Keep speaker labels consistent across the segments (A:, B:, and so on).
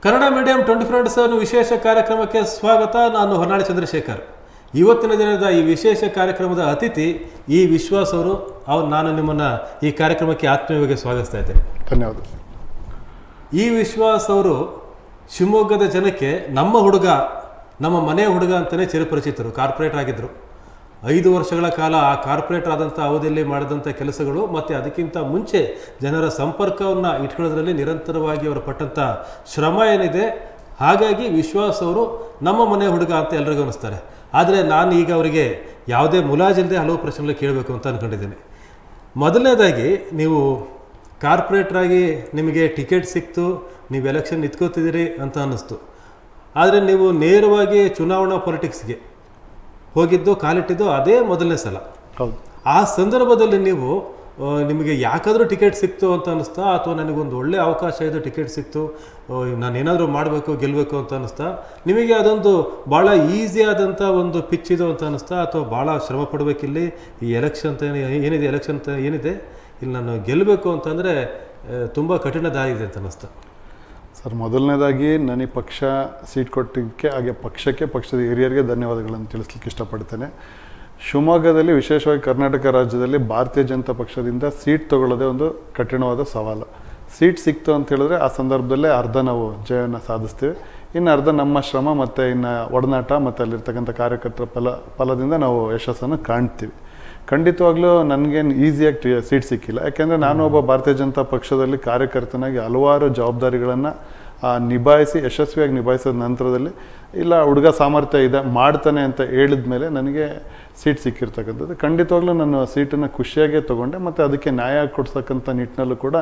A: Kannada medium 24/7 ವಿಶೇಷ ಕಾರ್ಯಕ್ರಮಕ್ಕೆ ಸ್ವಾಗತ. ನಾನು ಹೊನ್ನಾಳಿ ಚಂದ್ರಶೇಖರ್. ಇವತ್ತಿನ ದಿನದ ಈ ವಿಶೇಷ ಕಾರ್ಯಕ್ರಮದ ಅತಿಥಿ ಈ ವಿಶ್ವಾಸ್ ಅವರು. ನಾನು ನಿಮ್ಮನ್ನು ಈ ಕಾರ್ಯಕ್ರಮಕ್ಕೆ ಆತ್ಮೀಯವಾಗಿ ಸ್ವಾಗತಿಸ್ತಾ ಇದ್ದೇನೆ.
B: ಧನ್ಯವಾದ.
A: ಈ ವಿಶ್ವಾಸ್ ಅವರು ಶಿವಮೊಗ್ಗದ ಜನಕ್ಕೆ ನಮ್ಮ ಹುಡುಗ, ನಮ್ಮ ಮನೆಯ ಹುಡುಗ ಅಂತಲೇ ಚಿರಪರಿಚಿತರು. ಕಾರ್ಪೊರೇಟರ್ ಆಗಿದ್ದರು. 5 ವರ್ಷಗಳ ಕಾಲ ಆ ಕಾರ್ಪೊರೇಟರ್ ಆದಂಥ ಅವಧಿಯಲ್ಲಿ ಮಾಡಿದಂಥ ಕೆಲಸಗಳು ಮತ್ತು ಅದಕ್ಕಿಂತ ಮುಂಚೆ ಜನರ ಸಂಪರ್ಕವನ್ನು ಇಟ್ಕೊಳ್ಳೋದ್ರಲ್ಲಿ ನಿರಂತರವಾಗಿ ಅವರು ಪಟ್ಟಂಥ ಶ್ರಮ ಏನಿದೆ, ಹಾಗಾಗಿ ವಿಶ್ವಾಸ್ ಅವರು ನಮ್ಮ ಮನೆಯ ಹುಡುಗ ಅಂತ ಎಲ್ರಿಗೂ ಅನ್ನಿಸ್ತಾರೆ. ಆದರೆ ನಾನು ಈಗ ಅವರಿಗೆ ಯಾವುದೇ ಮುಲಾಜಿಲ್ಲದೆ ಹಲವು ಪ್ರಶ್ನೆಗಳು ಕೇಳಬೇಕು ಅಂತ ಅಂದ್ಕೊಂಡಿದ್ದೀನಿ. ಮೊದಲನೇದಾಗಿ, ನೀವು ಕಾರ್ಪೊರೇಟ್ರಾಗಿ ನಿಮಗೆ ಟಿಕೆಟ್ ಸಿಕ್ತು, ನೀವು ಎಲೆಕ್ಷನ್ ನಿಂತ್ಕೋತಿದ್ದೀರಿ ಅಂತ ಅನ್ನಿಸ್ತು. ಆದರೆ ನೀವು ನೇರವಾಗಿ ಚುನಾವಣಾ ಪೊಲಿಟಿಕ್ಸ್ಗೆ ಹೋಗಿದ್ದು, ಕಾಲಿಟ್ಟಿದ್ದು ಅದೇ ಮೊದಲನೇ ಸಲ.
B: ಹೌದು.
A: ಆ ಸಂದರ್ಭದಲ್ಲಿ ನೀವು ನಿಮಗೆ ಯಾಕಾದರೂ ಟಿಕೆಟ್ ಸಿಕ್ತು ಅಂತ ಅನ್ನಿಸ್ತಾ, ಅಥವಾ ನನಗೊಂದು ಒಳ್ಳೆ ಅವಕಾಶ ಇದೆ, ಟಿಕೆಟ್ ಸಿಕ್ತು, ನಾನು ಏನಾದರೂ ಮಾಡಬೇಕು, ಗೆಲ್ಲಬೇಕು ಅಂತ ಅನ್ನಿಸ್ತಾ, ನಿಮಗೆ ಅದೊಂದು ಭಾಳ ಈಸಿ ಆದಂಥ ಒಂದು ಪಿಚ್ ಇದು ಅಂತ ಅನ್ನಿಸ್ತಾ, ಅಥವಾ ಭಾಳ ಶ್ರಮ ಪಡಬೇಕಿಲ್ಲಿ ಈ ಎಲೆಕ್ಷನ್ ಅಂತ ಏನಿದೆ, ಎಲೆಕ್ಷನ್ ಅಂತ ಏನಿದೆ, ಇಲ್ಲಿ ನಾನು ಗೆಲ್ಲಬೇಕು ಅಂತಂದರೆ ತುಂಬ ಕಠಿಣ ದಾರಿ ಇದೆ ಅಂತ ಅನ್ನಿಸ್ತಾ?
B: ಸರ್, ಮೊದಲನೇದಾಗಿ ನನಗೆ ಪಕ್ಷ ಸೀಟ್ ಕೊಟ್ಟಿದ್ದಕ್ಕೆ, ಹಾಗೆ ಪಕ್ಷಕ್ಕೆ, ಪಕ್ಷದ ಹಿರಿಯರಿಗೆ ಧನ್ಯವಾದಗಳನ್ನು ತಿಳಿಸ್ಲಿಕ್ಕೆ ಇಷ್ಟಪಡ್ತೇನೆ. ಶಿವಮೊಗ್ಗದಲ್ಲಿ, ವಿಶೇಷವಾಗಿ ಕರ್ನಾಟಕ ರಾಜ್ಯದಲ್ಲಿ ಭಾರತೀಯ ಜನತಾ ಪಕ್ಷದಿಂದ ಸೀಟ್ ತೊಗೊಳ್ಳೋದೇ ಒಂದು ಕಠಿಣವಾದ ಸವಾಲು. ಸೀಟ್ ಸಿಕ್ತು ಅಂತ ಹೇಳಿದ್ರೆ ಆ ಸಂದರ್ಭದಲ್ಲೇ ಅರ್ಧ ನಾವು ಜಯವನ್ನು ಸಾಧಿಸ್ತೀವಿ, ಇನ್ನು ಅರ್ಧ ನಮ್ಮ ಶ್ರಮ ಮತ್ತು ಇನ್ನು ಒಡನಾಟ ಮತ್ತು ಅಲ್ಲಿರ್ತಕ್ಕಂಥ ಕಾರ್ಯಕರ್ತರ ಫಲದಿಂದ ನಾವು ಯಶಸ್ಸನ್ನು ಕಾಣ್ತೀವಿ. ಖಂಡಿತವಾಗ್ಲೂ ನನಗೇನು ಈಸಿಯಾಗಿ ಸೀಟ್ ಸಿಕ್ಕಿಲ್ಲ. ಯಾಕೆಂದರೆ ನಾನು ಒಬ್ಬ ಭಾರತೀಯ ಜನತಾ ಪಕ್ಷದಲ್ಲಿ ಕಾರ್ಯಕರ್ತನಾಗಿ ಹಲವಾರು ಜವಾಬ್ದಾರಿಗಳನ್ನು ನಿಭಾಯಿಸಿ, ಯಶಸ್ವಿಯಾಗಿ ನಿಭಾಯಿಸಿದ ನಂತರದಲ್ಲಿ, ಇಲ್ಲ ಹುಡುಗ ಸಾಮರ್ಥ್ಯ ಇದೆ, ಮಾಡ್ತಾನೆ ಅಂತ ಹೇಳಿದ ಮೇಲೆ ನನಗೆ ಸೀಟ್ ಸಿಕ್ಕಿರ್ತಕ್ಕಂಥದ್ದು. ಖಂಡಿತವಾಗ್ಲೂ ನಾನು ಸೀಟನ್ನು ಖುಷಿಯಾಗೇ ತೊಗೊಂಡೆ, ಮತ್ತು ಅದಕ್ಕೆ ನ್ಯಾಯ ಕೊಡ್ಸಕ್ಕಂಥ ನಿಟ್ಟಿನಲ್ಲೂ ಕೂಡ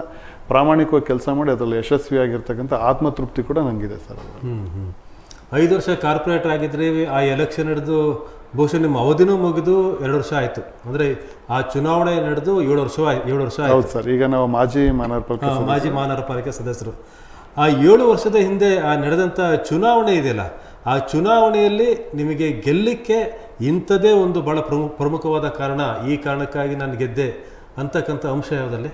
B: ಪ್ರಾಮಾಣಿಕವಾಗಿ ಕೆಲಸ ಮಾಡಿ ಅದರಲ್ಲಿ ಯಶಸ್ವಿಯಾಗಿರ್ತಕ್ಕಂಥ ಆತ್ಮತೃಪ್ತಿ ಕೂಡ ನನಗಿದೆ ಸರ್.
A: 5 ವರ್ಷ ಕಾರ್ಪೊರೇಟರ್ ಆಗಿದ್ರಿ, ಆ ಎಲೆಕ್ಷನ್ ಹಿಡಿದು ಬಹುಶಃ ನಿಮ್ಮ ಅವಧಿನೂ ಮುಗಿದು 2 ವರ್ಷ ಆಯಿತು. ಅಂದರೆ ಆ ಚುನಾವಣೆ ನಡೆದು 7 ವರ್ಷ ಆಯಿತು.
B: ಹೌದು ಸರ್. ಈಗ ನಾವು ಮಾಜಿ
A: ಮಹಾನಗರ ಪಾಲಿಕೆ ಸದಸ್ಯರು. ಆ 7 ವರ್ಷದ ಹಿಂದೆ ಆ ನಡೆದಂಥ ಚುನಾವಣೆ ಇದೆಯಲ್ಲ, ಆ ಚುನಾವಣೆಯಲ್ಲಿ ನಿಮಗೆ ಗೆಲ್ಲಲಿಕ್ಕೆ ಇಂಥದ್ದೇ ಒಂದು ಭಾಳ ಪ್ರಮುಖವಾದ ಕಾರಣ, ಈ ಕಾರಣಕ್ಕಾಗಿ ನಾನು ಗೆದ್ದೆ ಅಂತಕ್ಕಂಥ ಅಂಶ ಯಾವುದಲ್ಲಿ?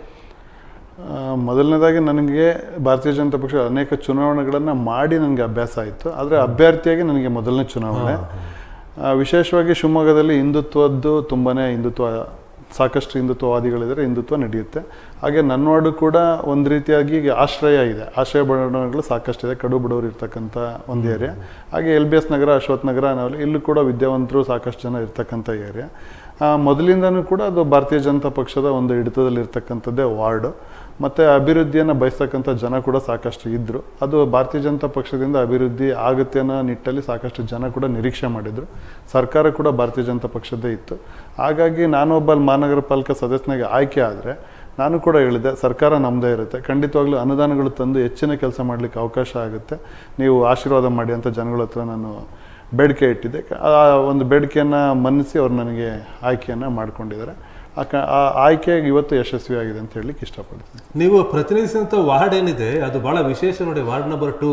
B: ಮೊದಲನೇದಾಗಿ ನನಗೆ ಭಾರತೀಯ ಜನತಾ ಪಕ್ಷ ಅನೇಕ ಚುನಾವಣೆಗಳನ್ನು ಮಾಡಿ ನನಗೆ ಅಭ್ಯಾಸ ಆಯಿತು. ಆದರೆ ಅಭ್ಯರ್ಥಿಯಾಗಿ ನನಗೆ ಮೊದಲನೇ ಚುನಾವಣೆ. ವಿಶೇಷವಾಗಿ ಶಿವಮೊಗ್ಗದಲ್ಲಿ ಹಿಂದುತ್ವದ್ದು ಸಾಕಷ್ಟು ಹಿಂದುತ್ವವಾದಿಗಳಿದ್ದಾರೆ, ಹಿಂದುತ್ವ ನಡೆಯುತ್ತೆ. ಹಾಗೆ ನನ್ನ ವಾರ್ಡು ಕೂಡ ಒಂದು ರೀತಿಯಾಗಿ ಆಶ್ರಯ ಇದೆ, ಆಶ್ರಯ ಬಡಾವಣೆಗಳು ಸಾಕಷ್ಟಿದೆ, ಕಡು ಬಡವರು ಇರ್ತಕ್ಕಂಥ ಒಂದು ಏರಿಯಾ. ಹಾಗೆ LBS ನಗರ, ಅಶ್ವಥ್ ನಗರ, ಇಲ್ಲೂ ಕೂಡ ವಿದ್ಯಾವಂತರು ಸಾಕಷ್ಟು ಜನ ಇರ್ತಕ್ಕಂಥ ಏರಿಯಾ. ಮೊದಲಿಂದನೂ ಕೂಡ ಅದು ಭಾರತೀಯ ಜನತಾ ಪಕ್ಷದ ಒಂದು ಹಿಡಿತದಲ್ಲಿರ್ತಕ್ಕಂಥದ್ದೇ ವಾರ್ಡು. ಮತ್ತು ಅಭಿವೃದ್ಧಿಯನ್ನು ಬಯಸ್ತಕ್ಕಂಥ ಜನ ಕೂಡ ಸಾಕಷ್ಟು ಇದ್ದರು. ಅದು ಭಾರತೀಯ ಜನತಾ ಪಕ್ಷದಿಂದ ಅಭಿವೃದ್ಧಿ ಆಗುತ್ತೆ ಅನ್ನೋ ನಿಟ್ಟಲ್ಲಿ ಸಾಕಷ್ಟು ಜನ ಕೂಡ ನಿರೀಕ್ಷೆ ಮಾಡಿದರು. ಸರ್ಕಾರ ಕೂಡ ಭಾರತೀಯ ಜನತಾ ಪಕ್ಷದ್ದೇ ಇತ್ತು. ಹಾಗಾಗಿ ನಾನೊಬ್ಬ ಮಹಾನಗರ ಪಾಲಿಕೆ ಸದಸ್ಯನಾಗಿ ಆಯ್ಕೆ ಆದರೆ ನಾನು ಕೂಡ ಹೇಳಿದೆ, ಸರ್ಕಾರ ನಮ್ಮದೇ ಇರುತ್ತೆ, ಖಂಡಿತವಾಗ್ಲೂ ಅನುದಾನಗಳು ತಂದು ಹೆಚ್ಚಿನ ಕೆಲಸ ಮಾಡಲಿಕ್ಕೆ ಅವಕಾಶ ಆಗುತ್ತೆ, ನೀವು ಆಶೀರ್ವಾದ ಮಾಡಿ ಅಂತ ಜನಗಳ ಹತ್ರ ನಾನು ಬೇಡಿಕೆ ಇಟ್ಟಿದ್ದೆ. ಆ ಒಂದು ಬೇಡಿಕೆಯನ್ನು ಮನ್ನಿಸಿ ಅವ್ರು ನನಗೆ ಆಯ್ಕೆಯನ್ನು ಮಾಡಿಕೊಂಡಿದ್ದಾರೆ. ಆ ಆಯ್ಕೆಯಾಗಿ ಇವತ್ತು ಯಶಸ್ವಿಯಾಗಿದೆ ಅಂತ ಹೇಳಲಿಕ್ಕೆ ಇಷ್ಟಪಡ್ತೀನಿ.
A: ನೀವು ಪ್ರತಿನಿಧಿಸಿದಂಥ ವಾರ್ಡ್ ಏನಿದೆ ಅದು ಭಾಳ ವಿಶೇಷ ನೋಡಿ. ವಾರ್ಡ್ ನಂಬರ್ 2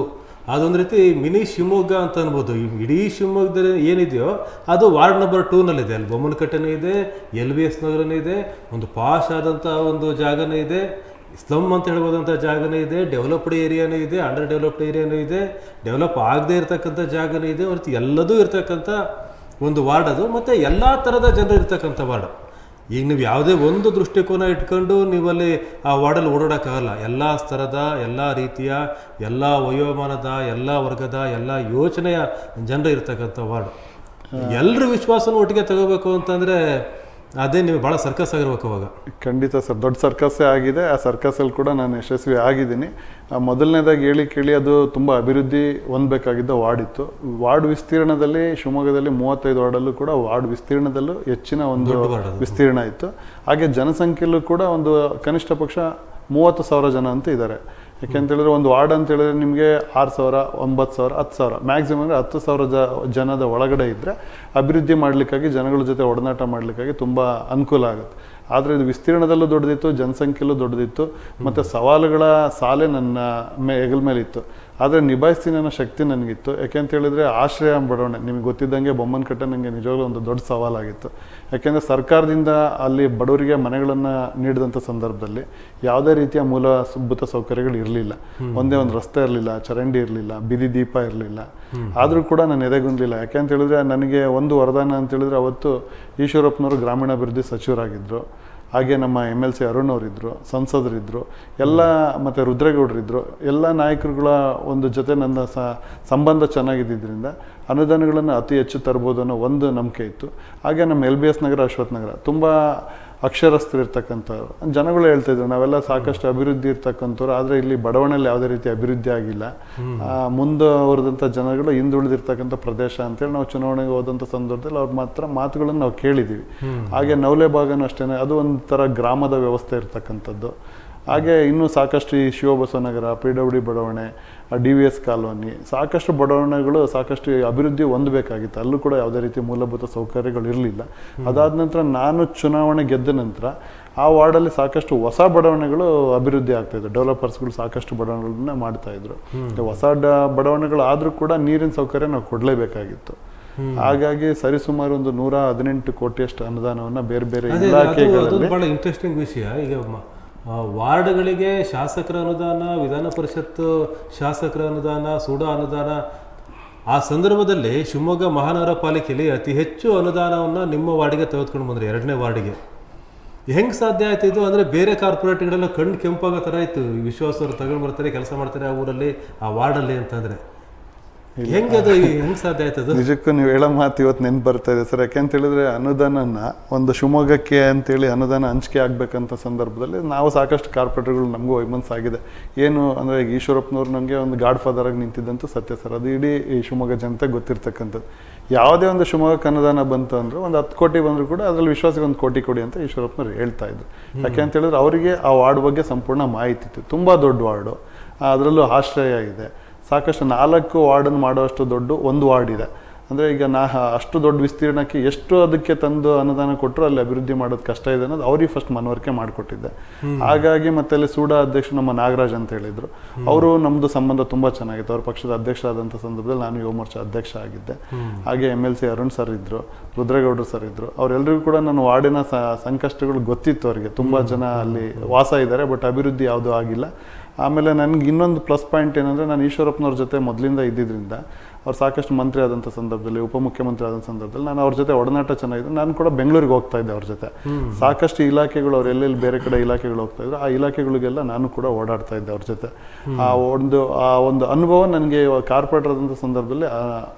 A: ಅದೊಂದು ರೀತಿ ಮಿನಿ ಶಿವಮೊಗ್ಗ ಅಂತ ಅನ್ಬೋದು. ಇಡೀ ಶಿವಮೊಗ್ಗದಲ್ಲಿ ಏನಿದೆಯೋ ಅದು ವಾರ್ಡ್ ನಂಬರ್ 2ನಲ್ಲಿದೆ. ಅಲ್ಲಿ ಬೊಮ್ಮನಕಟ್ಟೆನೂ ಇದೆ, LBS ನಗರನೂ ಇದೆ, ಒಂದು ಪಾಶ್ ಆದಂಥ ಒಂದು ಜಾಗನೂ ಇದೆ, ಸ್ಲಮ್ ಅಂತ ಹೇಳ್ಬೋದಂಥ ಜಾಗನೂ ಇದೆ, ಡೆವಲಪ್ಡ್ ಏರಿಯಾನೂ ಇದೆ, ಅಂಡರ್ ಡೆವಲಪ್ಡ್ ಏರಿಯಾನೂ ಇದೆ, ಡೆವಲಪ್ ಆಗದೇ ಇರತಕ್ಕಂಥ ಜಾಗನೂ ಇದೆ, ಮತ್ತು ಎಲ್ಲದೂ ಇರ್ತಕ್ಕಂಥ ಒಂದು ವಾರ್ಡ್ ಅದು. ಮತ್ತು ಎಲ್ಲ ಥರದ ಜನರು ಇರ್ತಕ್ಕಂಥ ವಾರ್ಡ್. ಈಗ ನೀವು ಯಾವುದೇ ಒಂದು ದೃಷ್ಟಿಕೋನ ಇಟ್ಕೊಂಡು ನೀವಲ್ಲಿ ಆ ವಾರ್ಡಲ್ಲಿ ಓಡಾಡೋಕ್ಕಾಗಲ್ಲ. ಎಲ್ಲ ಸ್ತರದ, ಎಲ್ಲ ರೀತಿಯ, ಎಲ್ಲ ವಯೋಮಾನದ, ಎಲ್ಲ ವರ್ಗದ, ಎಲ್ಲ ಯೋಚನೆಯ ಜನರು ಇರ್ತಕ್ಕಂಥ ವಾರ್ಡ್. ಎಲ್ಲರ ವಿಶ್ವಾಸನೂ ಒಟ್ಟಿಗೆ ತಗೋಬೇಕು ಅಂತಂದರೆ ಅದೇ ನೀವು ಭಾಳ ಸರ್ಕಸ್ ಆಗಿರ್ಬೇಕು ಅವಾಗ.
B: ಖಂಡಿತ ಸರ್, ದೊಡ್ಡ ಸರ್ಕಸ್ಸೇ ಆಗಿದೆ. ಆ ಸರ್ಕಸಲ್ಲಿ ಕೂಡ ನಾನು ಯಶಸ್ವಿ ಆಗಿದ್ದೀನಿ. ಮೊದಲನೇದಾಗಿ ಹೇಳಿ ಅದು ತುಂಬ ಅಭಿವೃದ್ಧಿ ಹೊಂದಬೇಕಾಗಿದ್ದ ವಾರ್ಡ್ ಇತ್ತು. ವಾರ್ಡ್ ವಿಸ್ತೀರ್ಣದಲ್ಲಿ ಶಿವಮೊಗ್ಗದಲ್ಲಿ 35 ವಾರ್ಡಲ್ಲೂ ಕೂಡ ವಾರ್ಡ್ ವಿಸ್ತೀರ್ಣದಲ್ಲೂ ಹೆಚ್ಚಿನ ಒಂದು ವಿಸ್ತೀರ್ಣ ಇತ್ತು. ಹಾಗೆ ಜನಸಂಖ್ಯೆಯಲ್ಲೂ ಕೂಡ ಒಂದು ಕನಿಷ್ಠ ಪಕ್ಷ 30,000 ಜನ ಅಂತ ಇದ್ದಾರೆ. ಯಾಕೆಂತೇಳಿದ್ರೆ ಒಂದು ವಾರ್ಡ್ ಅಂತ ಹೇಳಿದ್ರೆ ನಿಮಗೆ 6,000, 9,000, 10,000 ಮ್ಯಾಕ್ಸಿಮಮ್ ಅಂದರೆ 10,000 ಜನದ ಒಳಗಡೆ ಇದ್ದರೆ ಅಭಿವೃದ್ಧಿ ಮಾಡಲಿಕ್ಕಾಗಿ, ಜನಗಳ ಜೊತೆ ಒಡನಾಟ ಮಾಡಲಿಕ್ಕಾಗಿ ತುಂಬ ಅನುಕೂಲ ಆಗುತ್ತೆ. ಆದರೆ ಇದು ವಿಸ್ತೀರ್ಣದಲ್ಲೂ ದೊಡ್ಡದಿತ್ತು, ಜನಸಂಖ್ಯೆಯಲ್ಲೂ ದೊಡ್ಡದಿತ್ತು, ಮತ್ತು ಸವಾಲುಗಳ ಸಾಲೆ ನನ್ನ ಹೆಗಲ ಮೇಲಿತ್ತು. ಆದರೆ ನಿಭಾಯಿಸ್ತೀನಿ ಅನ್ನೋ ಶಕ್ತಿ ನನಗಿತ್ತು. ಯಾಕೆಂತ ಹೇಳಿದ್ರೆ ಆಶ್ರಯ ಬಡವಣೆ ನಿಮಗೆ ಗೊತ್ತಿದ್ದಂಗೆ ಬೊಮ್ಮನಕಟ್ಟೆ ನನಗೆ ನಿಜವಾಗ್ಲೂ ಒಂದು ದೊಡ್ಡ ಸವಾಲಾಗಿತ್ತು. ಯಾಕೆಂದರೆ ಸರ್ಕಾರದಿಂದ ಅಲ್ಲಿ ಬಡವರಿಗೆ ಮನೆಗಳನ್ನು ನೀಡಿದಂಥ ಸಂದರ್ಭದಲ್ಲಿ ಯಾವುದೇ ರೀತಿಯ ಮೂಲಭೂತ ಸೌಕರ್ಯಗಳು ಇರಲಿಲ್ಲ. ಒಂದೇ ಒಂದು ರಸ್ತೆ ಇರಲಿಲ್ಲ, ಚರಂಡಿ ಇರಲಿಲ್ಲ, ಬೀದಿ ದೀಪ ಇರಲಿಲ್ಲ. ಆದರೂ ಕೂಡ ನಾನು ಎದೆಗುಂದಲಿಲ್ಲ. ಯಾಕೆಂತ ಹೇಳಿದ್ರೆ ನನಗೆ ಒಂದು ವರದಾನ ಅಂತ ಹೇಳಿದ್ರೆ ಅವತ್ತು ಈಶ್ವರಪ್ಪನವರು ಗ್ರಾಮೀಣಾಭಿವೃದ್ಧಿ ಸಚಿವರಾಗಿದ್ದರು. ಹಾಗೆ ನಮ್ಮ MLC ಅರುಣ್ ಅವರಿದ್ದರು, ಸಂಸದರಿದ್ದರು, ಎಲ್ಲ ಮತ್ತು ರುದ್ರೇಗೌಡರಿದ್ದರು. ಎಲ್ಲ ನಾಯಕರುಗಳ ಒಂದು ಜೊತೆ ನನ್ನ ಸಂಬಂಧ ಚೆನ್ನಾಗಿದ್ದರಿಂದ ಅನುದಾನಗಳನ್ನು ಅತಿ ಹೆಚ್ಚು ತರ್ಬೋದು ಅನ್ನೋ ಒಂದು ನಂಬಿಕೆ ಇತ್ತು. ಹಾಗೆ ನಮ್ಮ LBS ನಗರ, ಅಶ್ವಥ್ ನಗರ ತುಂಬ ಅಕ್ಷರಸ್ಥರು ಇರ್ತಕ್ಕಂಥವ್ರು. ಜನಗಳು ಹೇಳ್ತಾಯಿದ್ರು ನಾವೆಲ್ಲ ಸಾಕಷ್ಟು ಅಭಿವೃದ್ಧಿ ಇರ್ತಕ್ಕಂಥವ್ರು, ಆದರೆ ಇಲ್ಲಿ ಬಡವಣೆಯಲ್ಲಿ ಯಾವುದೇ ರೀತಿ ಅಭಿವೃದ್ಧಿ ಆಗಿಲ್ಲ, ಮುಂದುವರೆದಂಥ ಜನಗಳು ಹಿಂದುಳಿದಿರ್ತಕ್ಕಂಥ ಪ್ರದೇಶ ಅಂತೇಳಿ ನಾವು ಚುನಾವಣೆಗೆ ಹೋದಂಥ ಸಂದರ್ಭದಲ್ಲಿ ಅವ್ರ ಮಾತುಗಳನ್ನು ನಾವು ಕೇಳಿದ್ದೀವಿ. ಹಾಗೆ ನವಲೆ ಭಾಗನೂ ಅಷ್ಟೇ, ಅದು ಒಂಥರ ಗ್ರಾಮದ ವ್ಯವಸ್ಥೆ ಇರ್ತಕ್ಕಂಥದ್ದು. ಹಾಗೆ ಇನ್ನೂ ಸಾಕಷ್ಟು ಈ ಶಿವಬಸವನಗರ, PWD ಬಡಾವಣೆ, DVS ಕಾಲೋನಿ, ಸಾಕಷ್ಟು ಬಡಾವಣೆಗಳು ಸಾಕಷ್ಟು ಅಭಿವೃದ್ಧಿ ಹೊಂದಬೇಕಾಗಿತ್ತು. ಅಲ್ಲೂ ಕೂಡ ಯಾವುದೇ ರೀತಿ ಮೂಲಭೂತ ಸೌಕರ್ಯಗಳು ಇರಲಿಲ್ಲ. ಅದಾದ ನಂತರ ನಾನು ಚುನಾವಣೆ ಗೆದ್ದ ನಂತರ ಆ ವಾರ್ಡಲ್ಲಿ ಸಾಕಷ್ಟು ಹೊಸ ಬಡಾವಣೆಗಳು ಅಭಿವೃದ್ಧಿ ಆಗ್ತಾಯಿದ್ರು. ಡೆವಲಪರ್ಸ್ಗಳು ಸಾಕಷ್ಟು ಬಡಾವಣೆಗಳನ್ನ ಮಾಡ್ತಾಯಿದ್ರು. ಹೊಸ ಬಡಾವಣೆಗಳು ಆದರೂ ಕೂಡ ನೀರಿನ ಸೌಕರ್ಯ ನಾವು ಕೊಡಲೇಬೇಕಾಗಿತ್ತು. ಹಾಗಾಗಿ ಸರಿಸುಮಾರು ಒಂದು 118 ಕೋಟಿಯಷ್ಟು ಅನುದಾನವನ್ನು ಬೇರೆ ಬೇರೆ ಇಲಾಖೆಗಳಲ್ಲಿ.
A: ಬಹಳ ಇಂಟ್ರೆಸ್ಟಿಂಗ್ ವಿಷಯ. ಈಗ ವಾರ್ಡ್ಗಳಿಗೆ ಶಾಸಕರ ಅನುದಾನ, ವಿಧಾನ ಪರಿಷತ್ ಶಾಸಕರ ಅನುದಾನ, ಸೂಡಾ ಅನುದಾನ, ಆ ಸಂದರ್ಭದಲ್ಲಿ ಶಿವಮೊಗ್ಗ ಮಹಾನಗರ ಪಾಲಿಕೆಯಲ್ಲಿ ಅತಿ ಹೆಚ್ಚು ಅನುದಾನವನ್ನು ನಿಮ್ಮ ವಾರ್ಡಿಗೆ ತೆಗೆದುಕೊಂಡು ಬಂದ್ರಿ, 2ನೇ ವಾರ್ಡಿಗೆ. ಹೆಂಗೆ ಸಾಧ್ಯ ಆಯ್ತು ಇದು? ಅಂದರೆ ಬೇರೆ ಕಾರ್ಪೊರೇಟ್ಗಳೆಲ್ಲ ಕಣ್ಣು ಕೆಂಪಾಗೋ ಥರ ಆಯಿತು, ವಿಶ್ವಾಸವರು ತಗೊಂಡು ಬರ್ತಾರೆ, ಕೆಲಸ ಮಾಡ್ತಾರೆ ಆ ಊರಲ್ಲಿ, ಆ ವಾರ್ಡಲ್ಲಿ ಅಂತಂದರೆ ಹೆಂಗೆ ಅದು ಹೆಂಗೆ ಸಾಧ್ಯ ಆಯ್ತದು?
B: ನಿಜಕ್ಕೂ ನೀವು ಹೇಳೋ ಮಾತು ಇವತ್ತು ನೆನ್ಪು ಬರ್ತಾ ಇದೆ ಸರ್. ಯಾಕೆಂತ ಹೇಳಿದ್ರೆ ಅನುದಾನನ ಒಂದು ಶಿವಮೊಗ್ಗಕ್ಕೆ ಅಂತೇಳಿ ಅನುದಾನ ಹಂಚಿಕೆ ಆಗಬೇಕಂತ ಸಂದರ್ಭದಲ್ಲಿ ನಾವು ಸಾಕಷ್ಟು ಕಾರ್ಪೊರೇಟರ್ಗಳು ನಮಗೂ ವೈಮನಸ್ಸಾಗಿದೆ. ಏನು ಅಂದರೆ ಈಗ ಈಶ್ವರಪ್ಪನವ್ರು ನಮಗೆ ಒಂದು ಗಾಡ್ ಫಾದರ್ ಆಗಿ ನಿಂತಿದ್ದಂತೂ ಸತ್ಯ ಸರ್. ಅದು ಇಡೀ ಈ ಶಿವಮೊಗ್ಗ ಜನತೆ ಗೊತ್ತಿರ್ತಕ್ಕಂಥದ್ದು. ಯಾವುದೇ ಒಂದು ಶಿವಮೊಗ್ಗಕ್ಕೆ ಅನುದಾನ ಬಂತು ಅಂದರೆ ಒಂದು 10 ಕೋಟಿ ಬಂದರೂ ಕೂಡ ಅದರಲ್ಲಿ ವಿಶ್ವಾಸಕ್ಕೆ 1 ಕೋಟಿ ಕೊಡಿ ಅಂತ ಈಶ್ವರಪ್ಪನವ್ರು ಹೇಳ್ತಾ ಇದ್ರು. ಯಾಕೆ ಅಂತ ಹೇಳಿದ್ರೆ ಅವರಿಗೆ ಆ ವಾರ್ಡ್ ಬಗ್ಗೆ ಸಂಪೂರ್ಣ ಮಾಹಿತಿ ಇತ್ತು. ತುಂಬ ದೊಡ್ಡ ವಾರ್ಡು, ಅದರಲ್ಲೂ ಆಶ್ರಯ ಇದೆ, ಸಾಕಷ್ಟು 4 ವಾರ್ಡನ್ನು ಮಾಡುವಷ್ಟು ದೊಡ್ಡ ಒಂದು ವಾರ್ಡ್ ಇದೆ. ಅಂದರೆ ಈಗ ಅಷ್ಟು ದೊಡ್ಡ ವಿಸ್ತೀರ್ಣಕ್ಕೆ ಎಷ್ಟು ಅದಕ್ಕೆ ತಂದು ಅನುದಾನ ಕೊಟ್ಟರು ಅಲ್ಲಿ ಅಭಿವೃದ್ಧಿ ಮಾಡೋದು ಕಷ್ಟ ಇದೆ ಅನ್ನೋದು ಅವ್ರಿಗೆ ಫಸ್ಟ್ ಮನವರಿಕೆ ಮಾಡಿಕೊಟ್ಟಿದ್ದೆ. ಹಾಗಾಗಿ ಮತ್ತೆ ಅಲ್ಲಿ ಸೂಡಾ ಅಧ್ಯಕ್ಷ ನಮ್ಮ ನಾಗರಾಜ್ ಅಂತ ಹೇಳಿದರು. ಅವರು ನಮ್ಮದು ಸಂಬಂಧ ತುಂಬ ಚೆನ್ನಾಗಿತ್ತು. ಅವ್ರ ಪಕ್ಷದ ಅಧ್ಯಕ್ಷರಾದಂಥ ಸಂದರ್ಭದಲ್ಲಿ ನಾನು ಯುವ ಮೋರ್ಚಾ ಅಧ್ಯಕ್ಷ ಆಗಿದ್ದೆ. ಹಾಗೆ MLC ಅರುಣ್ ಸರ್ ಇದ್ದರು, ರುದ್ರೇಗೌಡರು ಸರ್ ಇದ್ದರು. ಅವರೆಲ್ಲರಿಗೂ ಕೂಡ ನನ್ನ ವಾರ್ಡಿನ ಸಂಕಷ್ಟಗಳು ಗೊತ್ತಿತ್ತು. ಅವರಿಗೆ ತುಂಬ ಜನ ಅಲ್ಲಿ ವಾಸ ಇದ್ದಾರೆ, ಬಟ್ ಅಭಿವೃದ್ಧಿ ಯಾವುದೂ ಆಗಿಲ್ಲ. ಆಮೇಲೆ ನನಗೆ ಇನ್ನೊಂದು ಪ್ಲಸ್ ಪಾಯಿಂಟ್ ಏನಂದರೆ ನಾನು ಈಶ್ವರಪ್ಪನವ್ರ ಜೊತೆ ಮೊದಲಿಂದ ಇದ್ದಿದ್ದರಿಂದ ಅವ್ರು ಸಾಕಷ್ಟು ಮಂತ್ರಿ ಆದಂಥ ಸಂದರ್ಭದಲ್ಲಿ, ಉಪಮುಖ್ಯಮಂತ್ರಿ ಆದಂಥ ಸಂದರ್ಭದಲ್ಲಿ ನಾನು ಅವ್ರ ಜೊತೆ ಒಡನಾಟ ಚೆನ್ನಾಗಿದ್ದು. ನಾನು ಕೂಡ ಬೆಂಗಳೂರಿಗೆ ಹೋಗ್ತಾ ಇದ್ದೆ ಅವ್ರ ಜೊತೆ. ಸಾಕಷ್ಟು ಇಲಾಖೆಗಳು ಅವ್ರು ಎಲ್ಲೆಲ್ಲಿ ಬೇರೆ ಕಡೆ ಇಲಾಖೆಗಳು ಹೋಗ್ತಾ ಇದ್ರು, ಆ ಇಲಾಖೆಗಳಿಗೆಲ್ಲ ನಾನು ಕೂಡ ಓಡಾಡ್ತಾ ಇದ್ದೆ ಅವ್ರ ಜೊತೆ. ಆ ಒಂದು ಅನುಭವ ನನಗೆ ಕಾರ್ಪೊರೇಟರ್ ಆದಂಥ ಸಂದರ್ಭದಲ್ಲಿ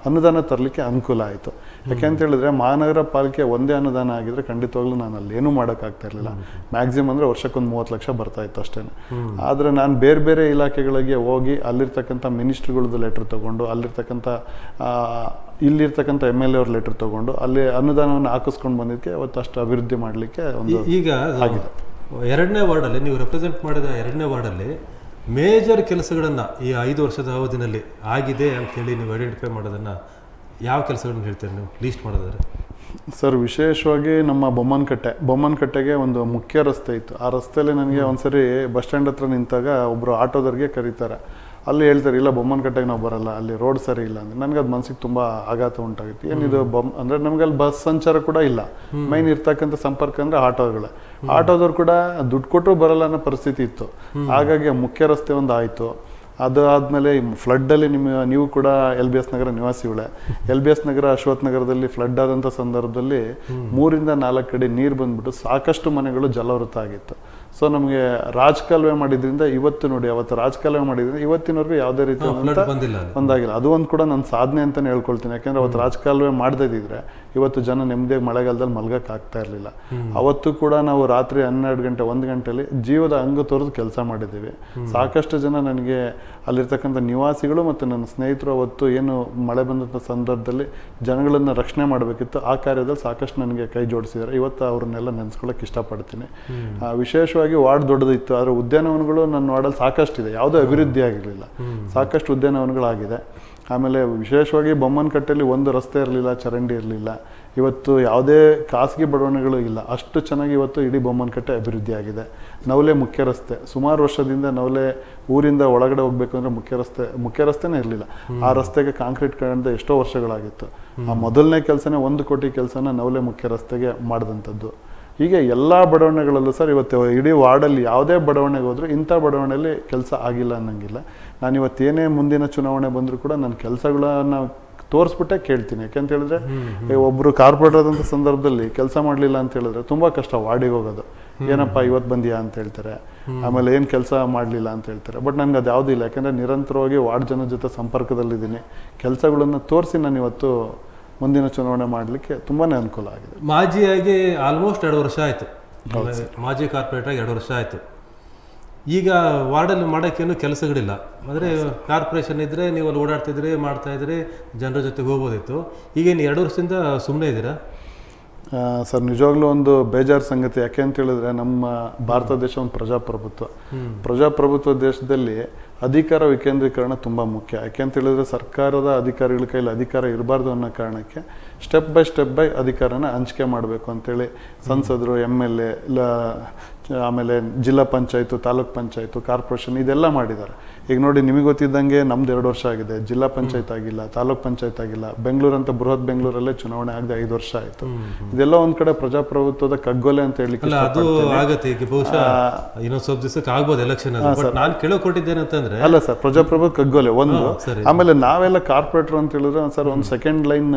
B: ಅನುದಾನ ತರಲಿಕ್ಕೆ ಅನುಕೂಲ ಆಯಿತು. ಯಾಕೆಂತ ಹೇಳಿದ್ರೆ ಮಹಾನಗರ ಪಾಲಿಕೆ ಒಂದೇ ಅನುದಾನ ಆಗಿದ್ರೆ ಖಂಡಿತವಾಗ್ಲೂ ನಾನು ಅಲ್ಲಿ ಏನೂ ಮಾಡೋಕ್ಕಾಗ್ತಾ ಇರಲಿಲ್ಲ. ಮ್ಯಾಕ್ಸಿಮಮ್ ಅಂದರೆ ವರ್ಷಕ್ಕೊಂದು 30 ಲಕ್ಷ ಬರ್ತಾ ಇತ್ತು ಅಷ್ಟೇ. ಆದರೆ ನಾನು ಬೇರೆ ಬೇರೆ ಇಲಾಖೆಗಳಿಗೆ ಹೋಗಿ ಅಲ್ಲಿರ್ತಕ್ಕಂಥ ಮಿನಿಸ್ಟ್ರುಗಳದ್ದು ಲೆಟ್ರ್ ತೊಗೊಂಡು, ಅಲ್ಲಿರ್ತಕ್ಕಂಥ ಇಲ್ಲಿರ್ತಕ್ಕಂಥ MLA ಅವ್ರ ಲೆಟ್ರ್ ತೊಗೊಂಡು ಅಲ್ಲಿ ಅನುದಾನವನ್ನು ಹಾಕಿಸ್ಕೊಂಡು ಬಂದಿದ್ದಕ್ಕೆ ಅವತ್ತು ಅಷ್ಟು ಅಭಿವೃದ್ಧಿ ಮಾಡಲಿಕ್ಕೆ ಒಂದು
A: ಈಗ ಆಗಿದೆ. 2ನೇ ವಾರ್ಡಲ್ಲಿ ನೀವು ರೆಪ್ರೆಸೆಂಟ್ ಮಾಡಿದ 2ನೇ ವಾರ್ಡಲ್ಲಿ ಮೇಜರ್ ಕೆಲಸಗಳನ್ನು ಈ 5 ವರ್ಷದ ಅವಧಿನಲ್ಲಿ ಆಗಿದೆ ಅಂತೇಳಿ ನೀವು ಐಡೆಂಟಿಫೈ ಮಾಡೋದನ್ನು ಯಾವ ಕೆಲಸಗಳನ್ನು ಹೇಳ್ತೀರಿ ನೀವು ಲೀಸ್ಟ್ ಮಾಡೋದಾದ್ರೆ?
B: ಸರ್, ವಿಶೇಷವಾಗಿ ನಮ್ಮ ಬೊಮ್ಮನಕಟ್ಟೆಗೆ ಒಂದು ಮುಖ್ಯ ರಸ್ತೆ ಇತ್ತು. ಆ ರಸ್ತೆಯಲ್ಲಿ ನನಗೆ ಒಂದ್ಸರಿ ಬಸ್ ಸ್ಟ್ಯಾಂಡ್ ಹತ್ರ ನಿಂತಾಗ ಒಬ್ಬರು ಆಟೋದವ್ರಿಗೆ ಕರೀತಾರೆ. ಅಲ್ಲಿ ಹೇಳ್ತಾರೆ, ಇಲ್ಲ ಬೊಮ್ಮನಕಟ್ಟೆಗೆ ನಾವು ಬರಲ್ಲ, ಅಲ್ಲಿ ರೋಡ್ ಸರಿ ಇಲ್ಲ ಅಂದರೆ ನನಗೆ ಅದು ಮನಸ್ಸಿಗೆ ತುಂಬ ಆಘಾತ ಉಂಟಾಗಿತ್ತು. ಏನಿದು ಅಂದರೆ ನಮಗೆ ಅಲ್ಲಿ ಬಸ್ ಸಂಚಾರ ಕೂಡ ಇಲ್ಲ. ಮೈನ್ ಇರ್ತಕ್ಕಂಥ ಸಂಪರ್ಕ ಅಂದರೆ ಆಟೋದವ್ರು ಕೂಡ ದುಡ್ಡು ಕೊಟ್ಟರು ಬರಲ್ಲ ಅನ್ನೋ ಪರಿಸ್ಥಿತಿ ಇತ್ತು. ಹಾಗಾಗಿ ಮುಖ್ಯ ರಸ್ತೆ ಒಂದು ಆಯಿತು. ಅದಾದಮೇಲೆ ಫ್ಲಡ್ಡಲ್ಲಿ ನೀವು ಕೂಡ LBS ನಗರ ನಿವಾಸಿಗಳೇ. LBS ನಗರ, ಅಶ್ವಥ್ ನಗರದಲ್ಲಿ ಫ್ಲಡ್ ಆದಂಥ ಸಂದರ್ಭದಲ್ಲಿ 3 ರಿಂದ 4 ಕಡೆ ನೀರು ಬಂದ್ಬಿಟ್ಟು ಸಾಕಷ್ಟು ಮನೆಗಳು ಜಲವೃತ ಆಗಿತ್ತು. ಸೊ ನಮಗೆ ರಾಜಕಾಲುವೆ ಮಾಡಿದ್ರಿಂದ ಇವತ್ತು ನೋಡಿ, ಅವತ್ತು ರಾಜಕಾಲುವೆ ಮಾಡಿದ್ರಿಂದ ಇವತ್ತಿನವರೆಗೂ ಯಾವುದೇ ರೀತಿ ಒಂದಾಗಿಲ್ಲ. ಅದು ಒಂದು ಕೂಡ ನನ್ನ ಸಾಧನೆ ಅಂತಲೇ ಹೇಳ್ಕೊಳ್ತೀನಿ. ಯಾಕೆಂದರೆ ಅವತ್ತು ರಾಜಕಾಲುವೆ ಮಾಡದಿದ್ದರೆ ಇವತ್ತು ಜನ ನೆಮ್ಮದಿಯಾಗಿ ಮಳೆಗಾಲದಲ್ಲಿ ಮಲ್ಗಕ್ಕೆ ಆಗ್ತಾ ಇರಲಿಲ್ಲ. ಅವತ್ತು ಕೂಡ ನಾವು ರಾತ್ರಿ 12 ಗಂಟೆ 1 ಗಂಟೆಯಲ್ಲಿ ಜೀವದ ಅಂಗ ತೋರಿದು ಕೆಲಸ ಮಾಡಿದ್ದೀವಿ. ಸಾಕಷ್ಟು ಜನ ನನಗೆ ಅಲ್ಲಿರ್ತಕ್ಕಂಥ ನಿವಾಸಿಗಳು ಮತ್ತು ನನ್ನ ಸ್ನೇಹಿತರು ಅವತ್ತು ಏನು ಮಳೆ ಬಂದಂಥ ಸಂದರ್ಭದಲ್ಲಿ ಜನಗಳನ್ನು ರಕ್ಷಣೆ ಮಾಡಬೇಕಿತ್ತು, ಆ ಕಾರ್ಯದಲ್ಲಿ ಸಾಕಷ್ಟು ನನಗೆ ಕೈ ಜೋಡಿಸಿದ್ದಾರೆ. ಇವತ್ತು ಅವ್ರನ್ನೆಲ್ಲ ನೆನೆಸ್ಕೊಳ್ಳೋಕೆ ಇಷ್ಟಪಡ್ತೀನಿ. ವಿಶೇಷವಾಗಿ ವಾರ್ಡ್ ದೊಡ್ಡದಿತ್ತು, ಆದರೆ ಉದ್ಯಾನವನಗಳು ನನ್ನ ವಾರ್ಡಲ್ಲಿ ಸಾಕಷ್ಟಿದೆ, ಯಾವುದೂ ಅಭಿವೃದ್ಧಿ ಆಗಿರಲಿಲ್ಲ. ಸಾಕಷ್ಟು ಉದ್ಯಾನವನಗಳಾಗಿದೆ. ಆಮೇಲೆ ವಿಶೇಷವಾಗಿ ಬೊಮ್ಮನಕಟ್ಟೆಯಲ್ಲಿ ಒಂದು ರಸ್ತೆ ಇರಲಿಲ್ಲ, ಚರಂಡಿ ಇರಲಿಲ್ಲ. ಇವತ್ತು ಯಾವುದೇ ಖಾಸಗಿ ಬಡಾವಣೆಗಳು ಇಲ್ಲ, ಅಷ್ಟು ಚೆನ್ನಾಗಿ ಇವತ್ತು ಇಡೀ ಬೊಮ್ಮನಕಟ್ಟೆ ಅಭಿವೃದ್ಧಿ ಆಗಿದೆ. ನವಲೆ ಮುಖ್ಯ ರಸ್ತೆ ಸುಮಾರು ವರ್ಷದಿಂದ ನವಲೆ ಊರಿಂದ ಒಳಗಡೆ ಹೋಗ್ಬೇಕು ಅಂದರೆ ಮುಖ್ಯ ರಸ್ತೆನೇ ಇರಲಿಲ್ಲ. ಆ ರಸ್ತೆಗೆ ಕಾಂಕ್ರೀಟ್ ಕಂಡ ಎಷ್ಟೋ ವರ್ಷಗಳಾಗಿತ್ತು. ಆ ಮೊದಲನೇ ಕೆಲಸನೇ 1 ಕೋಟಿ ಕೆಲಸನ ನವಲೆ ಮುಖ್ಯ ರಸ್ತೆಗೆ ಮಾಡಿದಂಥದ್ದು. ಹೀಗೆ ಎಲ್ಲ ಬಡಾವಣೆಗಳಲ್ಲೂ ಸರ್ ಇವತ್ತು ಇಡೀ ವಾರ್ಡಲ್ಲಿ ಯಾವುದೇ ಬಡಾವಣೆಗೆ ಹೋದರೂ ಇಂಥ ಬಡಾವಣೆಯಲ್ಲಿ ಕೆಲಸ ಆಗಿಲ್ಲ ಅನ್ನಂಗಿಲ್ಲ. ನಾನು ಇವತ್ತೇನೇ ಮುಂದಿನ ಚುನಾವಣೆ ಬಂದರೂ ಕೂಡ ನನ್ನ ಕೆಲಸಗಳನ್ನ ತೋರಿಸ್ಬಿಟ್ಟೆ ಕೇಳ್ತೀನಿ. ಯಾಕೆಂತ ಹೇಳಿದ್ರೆ ಒಬ್ಬರು ಕಾರ್ಪೊರೇಟರ್ ಆದಂಥ ಸಂದರ್ಭದಲ್ಲಿ ಕೆಲಸ ಮಾಡಲಿಲ್ಲ ಅಂತ ಹೇಳಿದ್ರೆ ತುಂಬ ಕಷ್ಟ ವಾರ್ಡಿಗೆ ಹೋಗೋದು. ಏನಪ್ಪ ಇವತ್ತು ಬಂದಿಯಾ ಅಂತ ಹೇಳ್ತಾರೆ, ಆಮೇಲೆ ಏನು ಕೆಲಸ ಮಾಡಲಿಲ್ಲ ಅಂತ ಹೇಳ್ತಾರೆ. ಬಟ್ ನನಗೆ ಅದು ಯಾವುದೂ ಇಲ್ಲ, ಯಾಕೆಂದರೆ ನಿರಂತರವಾಗಿ ವಾರ್ಡ್ ಜನ ಜೊತೆ ಸಂಪರ್ಕದಲ್ಲಿದ್ದೀನಿ. ಕೆಲಸಗಳನ್ನು ತೋರಿಸಿ ನಾನು ಇವತ್ತು ಮುಂದಿನ ಚುನಾವಣೆ ಮಾಡಲಿಕ್ಕೆ ತುಂಬಾ ಅನುಕೂಲ ಆಗಿದೆ.
A: ಮಾಜಿಯಾಗಿ ಆಲ್ಮೋಸ್ಟ್ 2 ವರ್ಷ ಆಯಿತು, ಮಾಜಿ ಕಾರ್ಪೊರೇಟರ್ 2 ವರ್ಷ ಆಯಿತು. ಈಗ ವಾರ್ಡಲ್ಲಿ ಮಾಡೋಕ್ಕೇನು ಕೆಲಸಗಳಿಲ್ಲ. ಅಂದರೆ ಕಾರ್ಪೊರೇಷನ್ ಇದ್ದರೆ ನೀವು ಅಲ್ಲಿ ಓಡಾಡ್ತಿದ್ರಿ, ಮಾಡ್ತಾಯಿದ್ರಿ, ಜನರ ಜೊತೆಗೆ ಹೋಗ್ಬೋದಿತ್ತು. ಈಗೇನು 2 ವರ್ಷದಿಂದ ಸುಮ್ಮನೆ ಇದ್ದೀರಾ?
B: ಸರ್ ನಿಜವಾಗ್ಲೂ ಒಂದು ಬೇಜಾರು ಸಂಗತಿ. ಯಾಕೆ ಅಂತ ಹೇಳಿದ್ರೆ ನಮ್ಮ ಭಾರತ ದೇಶ ಒಂದು ಪ್ರಜಾಪ್ರಭುತ್ವ ದೇಶದಲ್ಲಿ ಅಧಿಕಾರ ವಿಕೇಂದ್ರೀಕರಣ ತುಂಬ ಮುಖ್ಯ. ಯಾಕೆ ಅಂತ ಹೇಳಿದ್ರೆ ಸರ್ಕಾರದ ಅಧಿಕಾರಿಗಳ ಕೈಲಿ ಅಧಿಕಾರ ಇರಬಾರ್ದು ಅನ್ನೋ ಕಾರಣಕ್ಕೆ ಸ್ಟೆಪ್ ಬೈ ಅಧಿಕಾರನ ಹಂಚಿಕೆ ಮಾಡಬೇಕು ಅಂತೇಳಿ ಸಂಸದರು, MLA, ಆಮೇಲೆ ಜಿಲ್ಲಾ ಪಂಚಾಯತು, ತಾಲೂಕ್ ಪಂಚಾಯತು, ಕಾರ್ಪೊರೇಷನ್ ಇದೆಲ್ಲ ಮಾಡಿದ್ದಾರೆ. ಈಗ ನೋಡಿ, ನಿಮಗೆ ಗೊತ್ತಿದ್ದಂಗೆ ನಮ್ದು 2 ವರ್ಷ ಆಗಿದೆ, ಜಿಲ್ಲಾ ಪಂಚಾಯತ್ ಆಗಿಲ್ಲ, ತಾಲೂಕ್ ಪಂಚಾಯತ್ ಆಗಿಲ್ಲ. ಬೆಂಗಳೂರಂತ ಬೃಹತ್ ಬೆಂಗಳೂರಲ್ಲೇ ಚುನಾವಣೆ ಆಗದೆ 5 ವರ್ಷ ಆಯಿತು. ಇದೆಲ್ಲ ಒಂದ್ ಕಡೆ ಪ್ರಜಾಪ್ರಭುತ್ವದ ಕಗ್ಗೊಲೆ ಅಂತ ಹೇಳಿ ಅಲ್ಲ ಸರ್, ಪ್ರಜಾಪ್ರಭುತ್ವ ಕಗ್ಗೊಲೆ ಒಂದು. ಆಮೇಲೆ ನಾವೆಲ್ಲ ಕಾರ್ಪೊರೇಟರ್ ಅಂತ ಹೇಳಿದ್ರೆ ಸರ್ ಒಂದು ಸೆಕೆಂಡ್ ಲೈನ್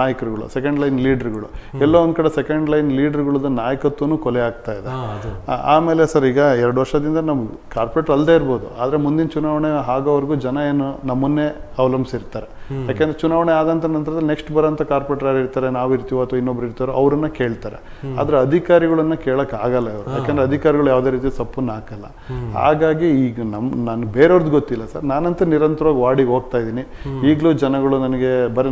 B: ನಾಯಕರುಗಳು, ಸೆಕೆಂಡ್ ಲೈನ್ ಲೀಡರ್ಗಳು. ಎಲ್ಲೋ ಒಂದ್ ಕಡೆ ಸೆಕೆಂಡ್ ಲೈನ್ ಲೀಡರ್ಗಳದ ನಾಯಕತ್ವನೂ ಕೊಲೆ ಆಗ್ತಾ ಇದೆ. ಆಮೇಲೆ ಸರ್ ಈಗ 2 ವರ್ಷದಿಂದ ನಾವು ಕಾರ್ಪೊರೇಟರ್ ಅಲ್ಲದೆ ಇರ್ಬೋದು, ಆದ್ರೆ ಮುಂದಿನ ಚುನಾವಣೆ ಆಗೋವರೆಗೂ ಜನ ಏನು ನಮ್ಮನ್ನೇ ಅವಲಂಬಿಸಿರ್ತಾರೆ. ಯಾಕೆಂದ್ರೆ ಚುನಾವಣೆ ಆದಂತ ನಂತರದಲ್ಲಿ ನೆಕ್ಸ್ಟ್ ಬರೋಂಥ ಕಾರ್ಪೊರೇಟರ್ ಯಾರು ಇರ್ತಾರೆ, ನಾವಿರ್ತೀವೋ ಅಥವಾ ಇನ್ನೊಬ್ರು ಇರ್ತಾರೋ ಅವ್ರನ್ನ ಕೇಳ್ತಾರೆ. ಆದ್ರೆ ಅಧಿಕಾರಿಗಳನ್ನ ಕೇಳಕ್ ಆಗಲ್ಲ ಇವರು, ಯಾಕಂದ್ರೆ ಅಧಿಕಾರಿಗಳು ಯಾವುದೇ ರೀತಿ ಸಪ್ಪನ್ನ ಹಾಕಲ್ಲ. ಹಾಗಾಗಿ ಈಗ ನಾನು ಬೇರೆಯವ್ರದ್ದು ಗೊತ್ತಿಲ್ಲ ಸರ್, ನಾನಂತೂ ನಿರಂತರವಾಗಿ ವಾರ್ಡಿಗೆ ಹೋಗ್ತಾ ಇದ್ದೀನಿ. ಈಗಲೂ ಜನಗಳು ನನಗೆ ಬರೀ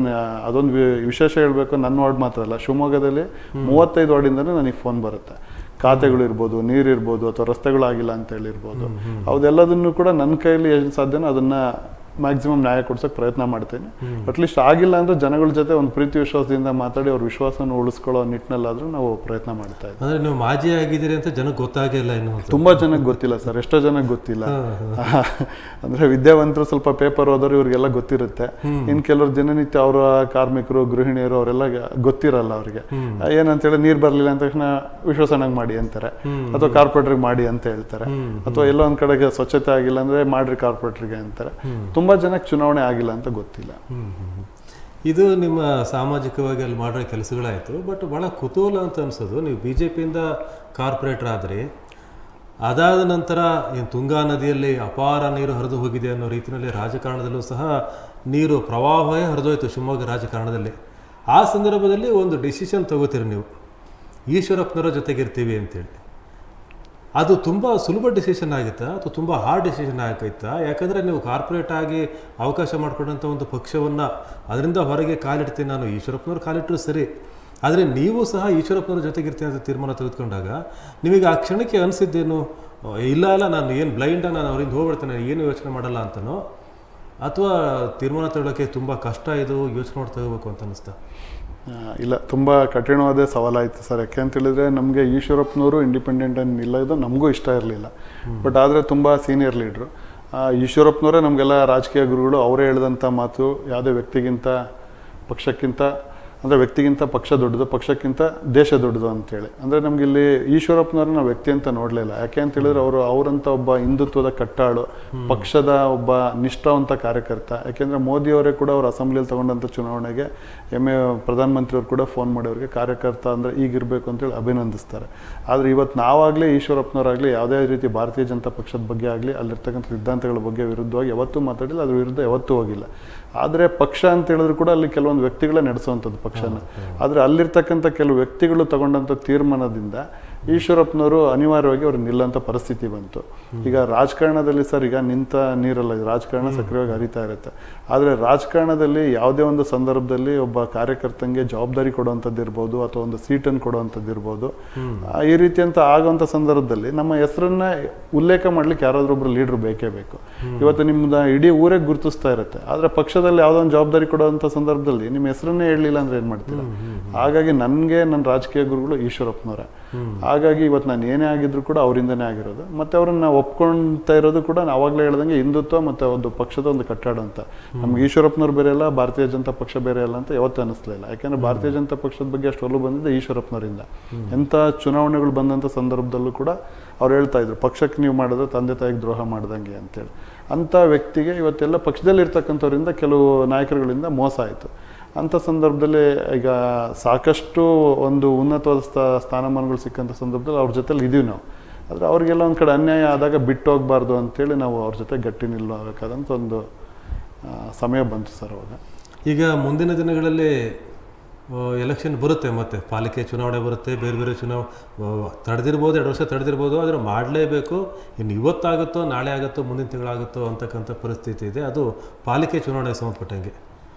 B: ಅದೊಂದು ವಿಶೇಷ ಹೇಳ್ಬೇಕು, ನನ್ನ ವಾರ್ಡ್ ಮಾತ್ರ ಅಲ್ಲ, ಶಿವಮೊಗ್ಗದಲ್ಲಿ 35 ವಾರ್ಡಿಂದನೇ ನನಗೆ ಫೋನ್ ಬರುತ್ತೆ. ಖಾತೆಗಳಿರ್ಬೋದು, ನೀರಿರ್ಬೋದು, ಅಥವಾ ರಸ್ತೆಗಳಾಗಿಲ್ಲ ಅಂತ ಹೇಳಿರ್ಬೋದು. ಅದೆಲ್ಲದನ್ನು ಕೂಡ ನನ್ನ ಕೈಯಲ್ಲಿ ಏನು ಸಾಧ್ಯನೋ ಅದನ್ನ ಮ್ಯಾಕ್ಸಿಮಮ್ ನ್ಯಾಯ ಕೊಡ್ಸೋಕೆ ಪ್ರಯತ್ನ ಮಾಡ್ತೇನೆ. ಅಟ್ಲೀಸ್ಟ್ ಆಗಿಲ್ಲ ಅಂದ್ರೆ ಜನಗಳ ಜೊತೆ ಒಂದು ಪ್ರೀತಿ ವಿಶ್ವಾಸದಿಂದ ಮಾತಾಡಿ ಅವ್ರ ವಿಶ್ವಾಸವನ್ನು ಉಳಿಸ್ಕೊಳ್ಳೋ ನಿಟ್ಟಿನಲ್ಲಾದ್ರೂ ನಾವು ಪ್ರಯತ್ನ ಮಾಡ್ತಾ ಇದ್ದೀವಿ.
A: ಅಂದ್ರೆ ನೀವು ಮಾಜಿ ಆಗಿದ್ದೀರಿ ಅಂತ ಜನಕ್ಕೆ ಗೊತ್ತಾಗಿಲ್ಲ, ಇನ್ನು
B: ತುಂಬಾ ಜನಕ್ಕೆ ಗೊತ್ತಿಲ್ಲ ಸರ್, ಎಷ್ಟೋ ಜನಕ್ಕೆ ಗೊತ್ತಿಲ್ಲ. ಅಂದ್ರೆ ವಿದ್ಯಾವಂತರು ಸ್ವಲ್ಪ ಪೇಪರ್ ಓದೋರು ಇವ್ರಿಗೆಲ್ಲ ಗೊತ್ತಿರುತ್ತೆ. ಇನ್ ಕೆಲವರು ದಿನನಿತ್ಯ ಅವರ ಕಾರ್ಮಿಕರು, ಗೃಹಿಣಿಯರು ಅವರೆಲ್ಲ ಗೊತ್ತಿರಲ್ಲ ಅವ್ರಿಗೆ. ಏನಂತೇಳಿ ನೀರ್ ಬರ್ಲಿಲ್ಲ ಅಂತ ತಕ್ಷಣ ವಿಶ್ವಾಸನಾಗಿ ಮಾಡಿ ಅಂತಾರೆ, ಅಥವಾ ಕಾರ್ಪೊರೇಟರ್ಗೆ ಮಾಡಿ ಅಂತ ಹೇಳ್ತಾರೆ, ಅಥವಾ ಎಲ್ಲೋ ಒಂದ್ ಕಡೆಗೆ ಸ್ವಚ್ಛತೆ ಆಗಿಲ್ಲ ಅಂದ್ರೆ ಮಾಡ್ರಿ ಕಾರ್ಪೊರೇಟರ್ಗೆ ಅಂತಾರೆ. ತುಂಬಾ ಜನಕ್ಕೆ ಚುನಾವಣೆ ಆಗಿಲ್ಲ ಅಂತ ಗೊತ್ತಿಲ್ಲ.
A: ಇದು ನಿಮ್ಮ ಸಾಮಾಜಿಕವಾಗಿ ಅಲ್ಲಿ ಮಾಡೋ ಕೆಲಸಗಳಾಯಿತು. ಬಟ್ ಭಾಳ ಕುತೂಹಲ ಅಂತ ಅನ್ಸೋದು, ನೀವು BJPಯಿಂದ ಕಾರ್ಪೊರೇಟರ್ ಆದ್ರಿ, ಅದಾದ ನಂತರ ಏನು ತುಂಗಾ ನದಿಯಲ್ಲಿ ಅಪಾರ ನೀರು ಹರಿದು ಹೋಗಿದೆ ಅನ್ನೋ ರೀತಿಯಲ್ಲಿ ರಾಜಕಾರಣದಲ್ಲೂ ಸಹ ನೀರು ಪ್ರವಾಹವೇ ಹರಿದೋಯ್ತು ಶಿವಮೊಗ್ಗ ರಾಜಕಾರಣದಲ್ಲಿ. ಆ ಸಂದರ್ಭದಲ್ಲಿ ಒಂದು ಡಿಸಿಷನ್ ತಗೋತೀರಿ ನೀವು, ಈಶ್ವರಪ್ಪನವರ ಜೊತೆಗಿರ್ತೀವಿ ಅಂತೇಳಿ. ಅದು ತುಂಬ ಸುಲಭ ಡಿಸಿಷನ್ ಆಗಿತ್ತಾ ಅಥವಾ ತುಂಬ ಹಾರ್ಡ್ ಡಿಸಿಷನ್ ಆಗಿತ್ತಾ? ಯಾಕಂದರೆ ನೀವು ಕಾರ್ಪೊರೇಟ್ ಆಗಿ ಅವಕಾಶ ಮಾಡಿಕೊಂಡಂಥ ಒಂದು ಪಕ್ಷವನ್ನು ಅದರಿಂದ ಹೊರಗೆ ಕಾಲಿಡ್ತೀನಿ ನಾನು, ಈಶ್ವರಪ್ಪನವ್ರು ಕಾಲಿಟ್ಟರು ಸರಿ, ಆದರೆ ನೀವು ಸಹ ಈಶ್ವರಪ್ಪನವ್ರ ಜೊತೆಗಿರ್ತೀನಿ ಅಂತ ತೀರ್ಮಾನ ತೆಗೆದುಕೊಂಡಾಗ ನಿಮಗೆ ಆ ಕ್ಷಣಕ್ಕೆ ಅನಿಸಿದ್ದೇನು, ಇಲ್ಲ ನಾನು ಏನು ಬ್ಲೈಂಡ, ನಾನು ಅವರಿಂದ ಹೋಗ್ಬಿಡ್ತೇನೆ, ಏನು ಯೋಚನೆ ಮಾಡಲ್ಲ ಅಂತನೋ, ಅಥವಾ ತೀರ್ಮಾನ ತಗೊಳ್ಳೋಕ್ಕೆ ತುಂಬ ಕಷ್ಟ ಇದು, ಯೋಚನೆ ಮಾಡಿ ತಗೋಬೇಕು ಅಂತ ಅನ್ನಿಸ್ತಾ?
B: ಇಲ್ಲ, ತುಂಬ ಕಠಿಣವಾದ ಸವಾಲಾಯಿತು ಸರ್. ಯಾಕೆ ಅಂತ ಹೇಳಿದ್ರೆ ನಮಗೆ ಈಶ್ವರಪ್ಪನವರು ಇಂಡಿಪೆಂಡೆಂಟ್ ಇಲ್ಲ, ಇದು ನಮಗೂ ಇಷ್ಟ ಇರಲಿಲ್ಲ. ಬಟ್ ಆದರೆ ತುಂಬ ಸೀನಿಯರ್ ಲೀಡ್ರು ಈಶ್ವರಪ್ಪನವರೇ ನಮಗೆಲ್ಲ ರಾಜಕೀಯ ಗುರುಗಳು. ಅವರೇ ಹೇಳಿದಂಥ ಮಾತು, ಯಾವುದೇ ವ್ಯಕ್ತಿಗಿಂತ ಪಕ್ಷಕ್ಕಿಂತ, ಅಂದರೆ ವ್ಯಕ್ತಿಗಿಂತ ಪಕ್ಷ ದೊಡ್ಡದು, ಪಕ್ಷಕ್ಕಿಂತ ದೇಶ ದೊಡ್ಡದು ಅಂತೇಳಿ. ಅಂದರೆ ನಮ್ಗೆ ಇಲ್ಲಿ ಈಶ್ವರಪ್ಪನವ್ರನ್ನ ನಾವು ವ್ಯಕ್ತಿ ಅಂತ ನೋಡಲಿಲ್ಲ. ಯಾಕೆ ಅಂತ ಹೇಳಿದ್ರೆ ಅವರಂಥ ಒಬ್ಬ ಹಿಂದುತ್ವದ ಕಟ್ಟಾಳು, ಪಕ್ಷದ ಒಬ್ಬ ನಿಷ್ಠಾವಂತ ಕಾರ್ಯಕರ್ತ. ಯಾಕೆಂದರೆ ಮೋದಿಯವರೇ ಕೂಡ ಅವ್ರ ಅಸೆಂಬ್ಲಿಯಲ್ಲಿ ತಗೊಂಡಂಥ ಚುನಾವಣೆಗೆ ಪ್ರಧಾನಮಂತ್ರಿಯವರು ಕೂಡ ಫೋನ್ ಮಾಡಿ ಅವ್ರಿಗೆ ಕಾರ್ಯಕರ್ತ ಅಂದರೆ ಈಗಿರಬೇಕು ಅಂತೇಳಿ ಅಭಿನಂದಿಸ್ತಾರೆ. ಆದರೆ ಇವತ್ತು ನಾವಾಗಲಿ ಈಶ್ವರಪ್ಪನವರಾಗಲಿ ಯಾವುದೇ ರೀತಿ ಭಾರತೀಯ ಜನತಾ ಪಕ್ಷದ ಬಗ್ಗೆ ಆಗಲಿ ಅಲ್ಲಿರ್ತಕ್ಕಂಥ ಸಿದ್ಧಾಂತಗಳ ಬಗ್ಗೆ ವಿರುದ್ಧವಾಗಿ ಯಾವತ್ತೂ ಮಾತಾಡಿಲ್ಲ, ಅದ್ರ ವಿರುದ್ಧ ಯಾವತ್ತೂ ಹೋಗಿಲ್ಲ. ಆದರೆ ಪಕ್ಷ ಅಂತ ಹೇಳಿದ್ರು ಕೂಡ ಅಲ್ಲಿ ಕೆಲವೊಂದು ವ್ಯಕ್ತಿಗಳೇ ನಡೆಸುವಂಥದ್ದು ಪಕ್ಷನ. ಆದರೆ ಅಲ್ಲಿರ್ತಕ್ಕಂಥ ಕೆಲವು ವ್ಯಕ್ತಿಗಳು ತಗೊಂಡಂಥ ತೀರ್ಮಾನದಿಂದ ಈಶ್ವರಪ್ಪನವರು ಅನಿವಾರ್ಯವಾಗಿ ಅವ್ರು ನಿಲ್ಲಂಥ ಪರಿಸ್ಥಿತಿ ಬಂತು. ಈಗ ರಾಜಕಾರಣದಲ್ಲಿ ಸರ್, ಈಗ ನಿಂತ ನೀರಲ್ಲ, ರಾಜಕಾರಣ ಸಕ್ರಿಯವಾಗಿ ಹರಿತಾ ಇರುತ್ತೆ. ಆದರೆ ರಾಜಕಾರಣದಲ್ಲಿ ಯಾವುದೇ ಒಂದು ಸಂದರ್ಭದಲ್ಲಿ ಒಬ್ಬ ಕಾರ್ಯಕರ್ತಂಗೆ ಜವಾಬ್ದಾರಿ ಕೊಡುವಂಥದ್ದು ಇರ್ಬೋದು, ಅಥವಾ ಒಂದು ಸೀಟನ್ನು ಕೊಡುವಂಥದ್ದು ಇರ್ಬೋದು, ಈ ರೀತಿ ಅಂತ ಆಗುವಂಥ ಸಂದರ್ಭದಲ್ಲಿ ನಮ್ಮ ಹೆಸರನ್ನ ಉಲ್ಲೇಖ ಮಾಡ್ಲಿಕ್ಕೆ ಯಾರಾದ್ರೊಬ್ರು ಲೀಡ್ರು ಬೇಕೇ ಬೇಕು. ಇವತ್ತು ನಿಮ್ದು ಇಡೀ ಊರೇ ಗುರುತಿಸ್ತಾ ಇರುತ್ತೆ, ಆದರೆ ಪಕ್ಷದಲ್ಲಿ ಯಾವುದೋ ಒಂದು ಜವಾಬ್ದಾರಿ ಕೊಡುವಂಥ ಸಂದರ್ಭದಲ್ಲಿ ನಿಮ್ಮ ಹೆಸರನ್ನೇ ಹೇಳಲಿಲ್ಲ ಅಂದ್ರೆ ಏನು ಮಾಡ್ತೀರಾ? ಹಾಗಾಗಿ ನನಗೆ ನನ್ನ ರಾಜಕೀಯ ಗುರುಗಳು ಈಶ್ವರಪ್ಪನವರೇ. ಹಾಗಾಗಿ ಇವತ್ತು ನಾನು ಏನೇ ಆಗಿದ್ರು ಕೂಡ ಅವರಿಂದನೇ ಆಗಿರೋದು. ಮತ್ತು ಅವ್ರನ್ನ ಒಪ್ಕೊಳ್ತಾ ಇರೋದು ಕೂಡ ಅವಾಗಲೇ ಹೇಳ್ದಂಗೆ ಹಿಂದುತ್ವ ಮತ್ತು ಒಂದು ಪಕ್ಷದ ಒಂದು ಕಟ್ಟಡ ಅಂತ. ನಮ್ಗೆ ಈಶ್ವರಪ್ಪನವ್ರು ಬೇರೆ ಅಲ್ಲ, ಭಾರತೀಯ ಜನತಾ ಪಕ್ಷ ಬೇರೆ ಅಲ್ಲ ಅಂತ ಯಾವತ್ತೂ ಅನ್ನಿಸ್ಲಿಲ್ಲ. ಯಾಕೆಂದರೆ ಭಾರತೀಯ ಜನತಾ ಪಕ್ಷದ ಬಗ್ಗೆ ಅಷ್ಟು ಒಲವು ಬಂದಿದೆ ಈಶ್ವರಪ್ಪನವರಿಂದ. ಎಂಥ ಚುನಾವಣೆಗಳು ಬಂದಂಥ ಸಂದರ್ಭದಲ್ಲೂ ಕೂಡ ಅವ್ರು ಹೇಳ್ತಾ ಇದ್ರು, ಪಕ್ಷಕ್ಕೆ ನೀವು ಮಾಡಿದ್ರೆ ತಂದೆ ತಾಯಿಗೆ ದ್ರೋಹ ಮಾಡ್ದಂಗೆ ಅಂತೇಳಿ. ಅಂಥ ವ್ಯಕ್ತಿಗೆ ಇವತ್ತೆಲ್ಲ ಪಕ್ಷದಲ್ಲಿ ಇರ್ತಕ್ಕಂಥವ್ರಿಂದ ಕೆಲವು ನಾಯಕರುಗಳಿಂದ ಮೋಸ ಆಯಿತು. ಅಂಥ ಸಂದರ್ಭದಲ್ಲಿ ಈಗ ಸಾಕಷ್ಟು ಒಂದು ಉನ್ನತವಾದ ಸ್ಥಾನಮಾನಗಳು ಸಿಕ್ಕಂಥ ಸಂದರ್ಭದಲ್ಲಿ ಅವ್ರ ಜೊತೆಲಿ ಇದೀವಿ ನಾವು. ಆದರೆ ಅವ್ರಿಗೆಲ್ಲ ಒಂದು ಕಡೆ ಅನ್ಯಾಯ ಆದಾಗ ಬಿಟ್ಟು ಹೋಗಬಾರ್ದು ಅಂತೇಳಿ ನಾವು ಅವ್ರ ಜೊತೆ ಗಟ್ಟಿ ನಿಲ್ಲಬೇಕಾದಂಥ ಒಂದು ಸಮಯ ಬಂತು ಸರ್ ಅವಾಗ.
A: ಈಗ ಮುಂದಿನ ದಿನಗಳಲ್ಲಿ ಎಲೆಕ್ಷನ್ ಬರುತ್ತೆ, ಮತ್ತು ಪಾಲಿಕೆ ಚುನಾವಣೆ ಬರುತ್ತೆ, ಬೇರೆ ಬೇರೆ ತಡೆದಿರ್ಬೋದು, 2 ವರ್ಷ ತಡೆದಿರ್ಬೋದು, ಆದರೆ ಮಾಡಲೇಬೇಕು. ಇನ್ನು ಇವತ್ತಾಗುತ್ತೋ ನಾಳೆ ಆಗುತ್ತೋ ಮುಂದಿನ ತಿಂಗಳಾಗುತ್ತೋ ಅಂತಕ್ಕಂಥ ಪರಿಸ್ಥಿತಿ ಇದೆ. ಅದು ಪಾಲಿಕೆ ಚುನಾವಣೆಗೆ ಸಂಬಂಧಪಟ್ಟಂಗೆ.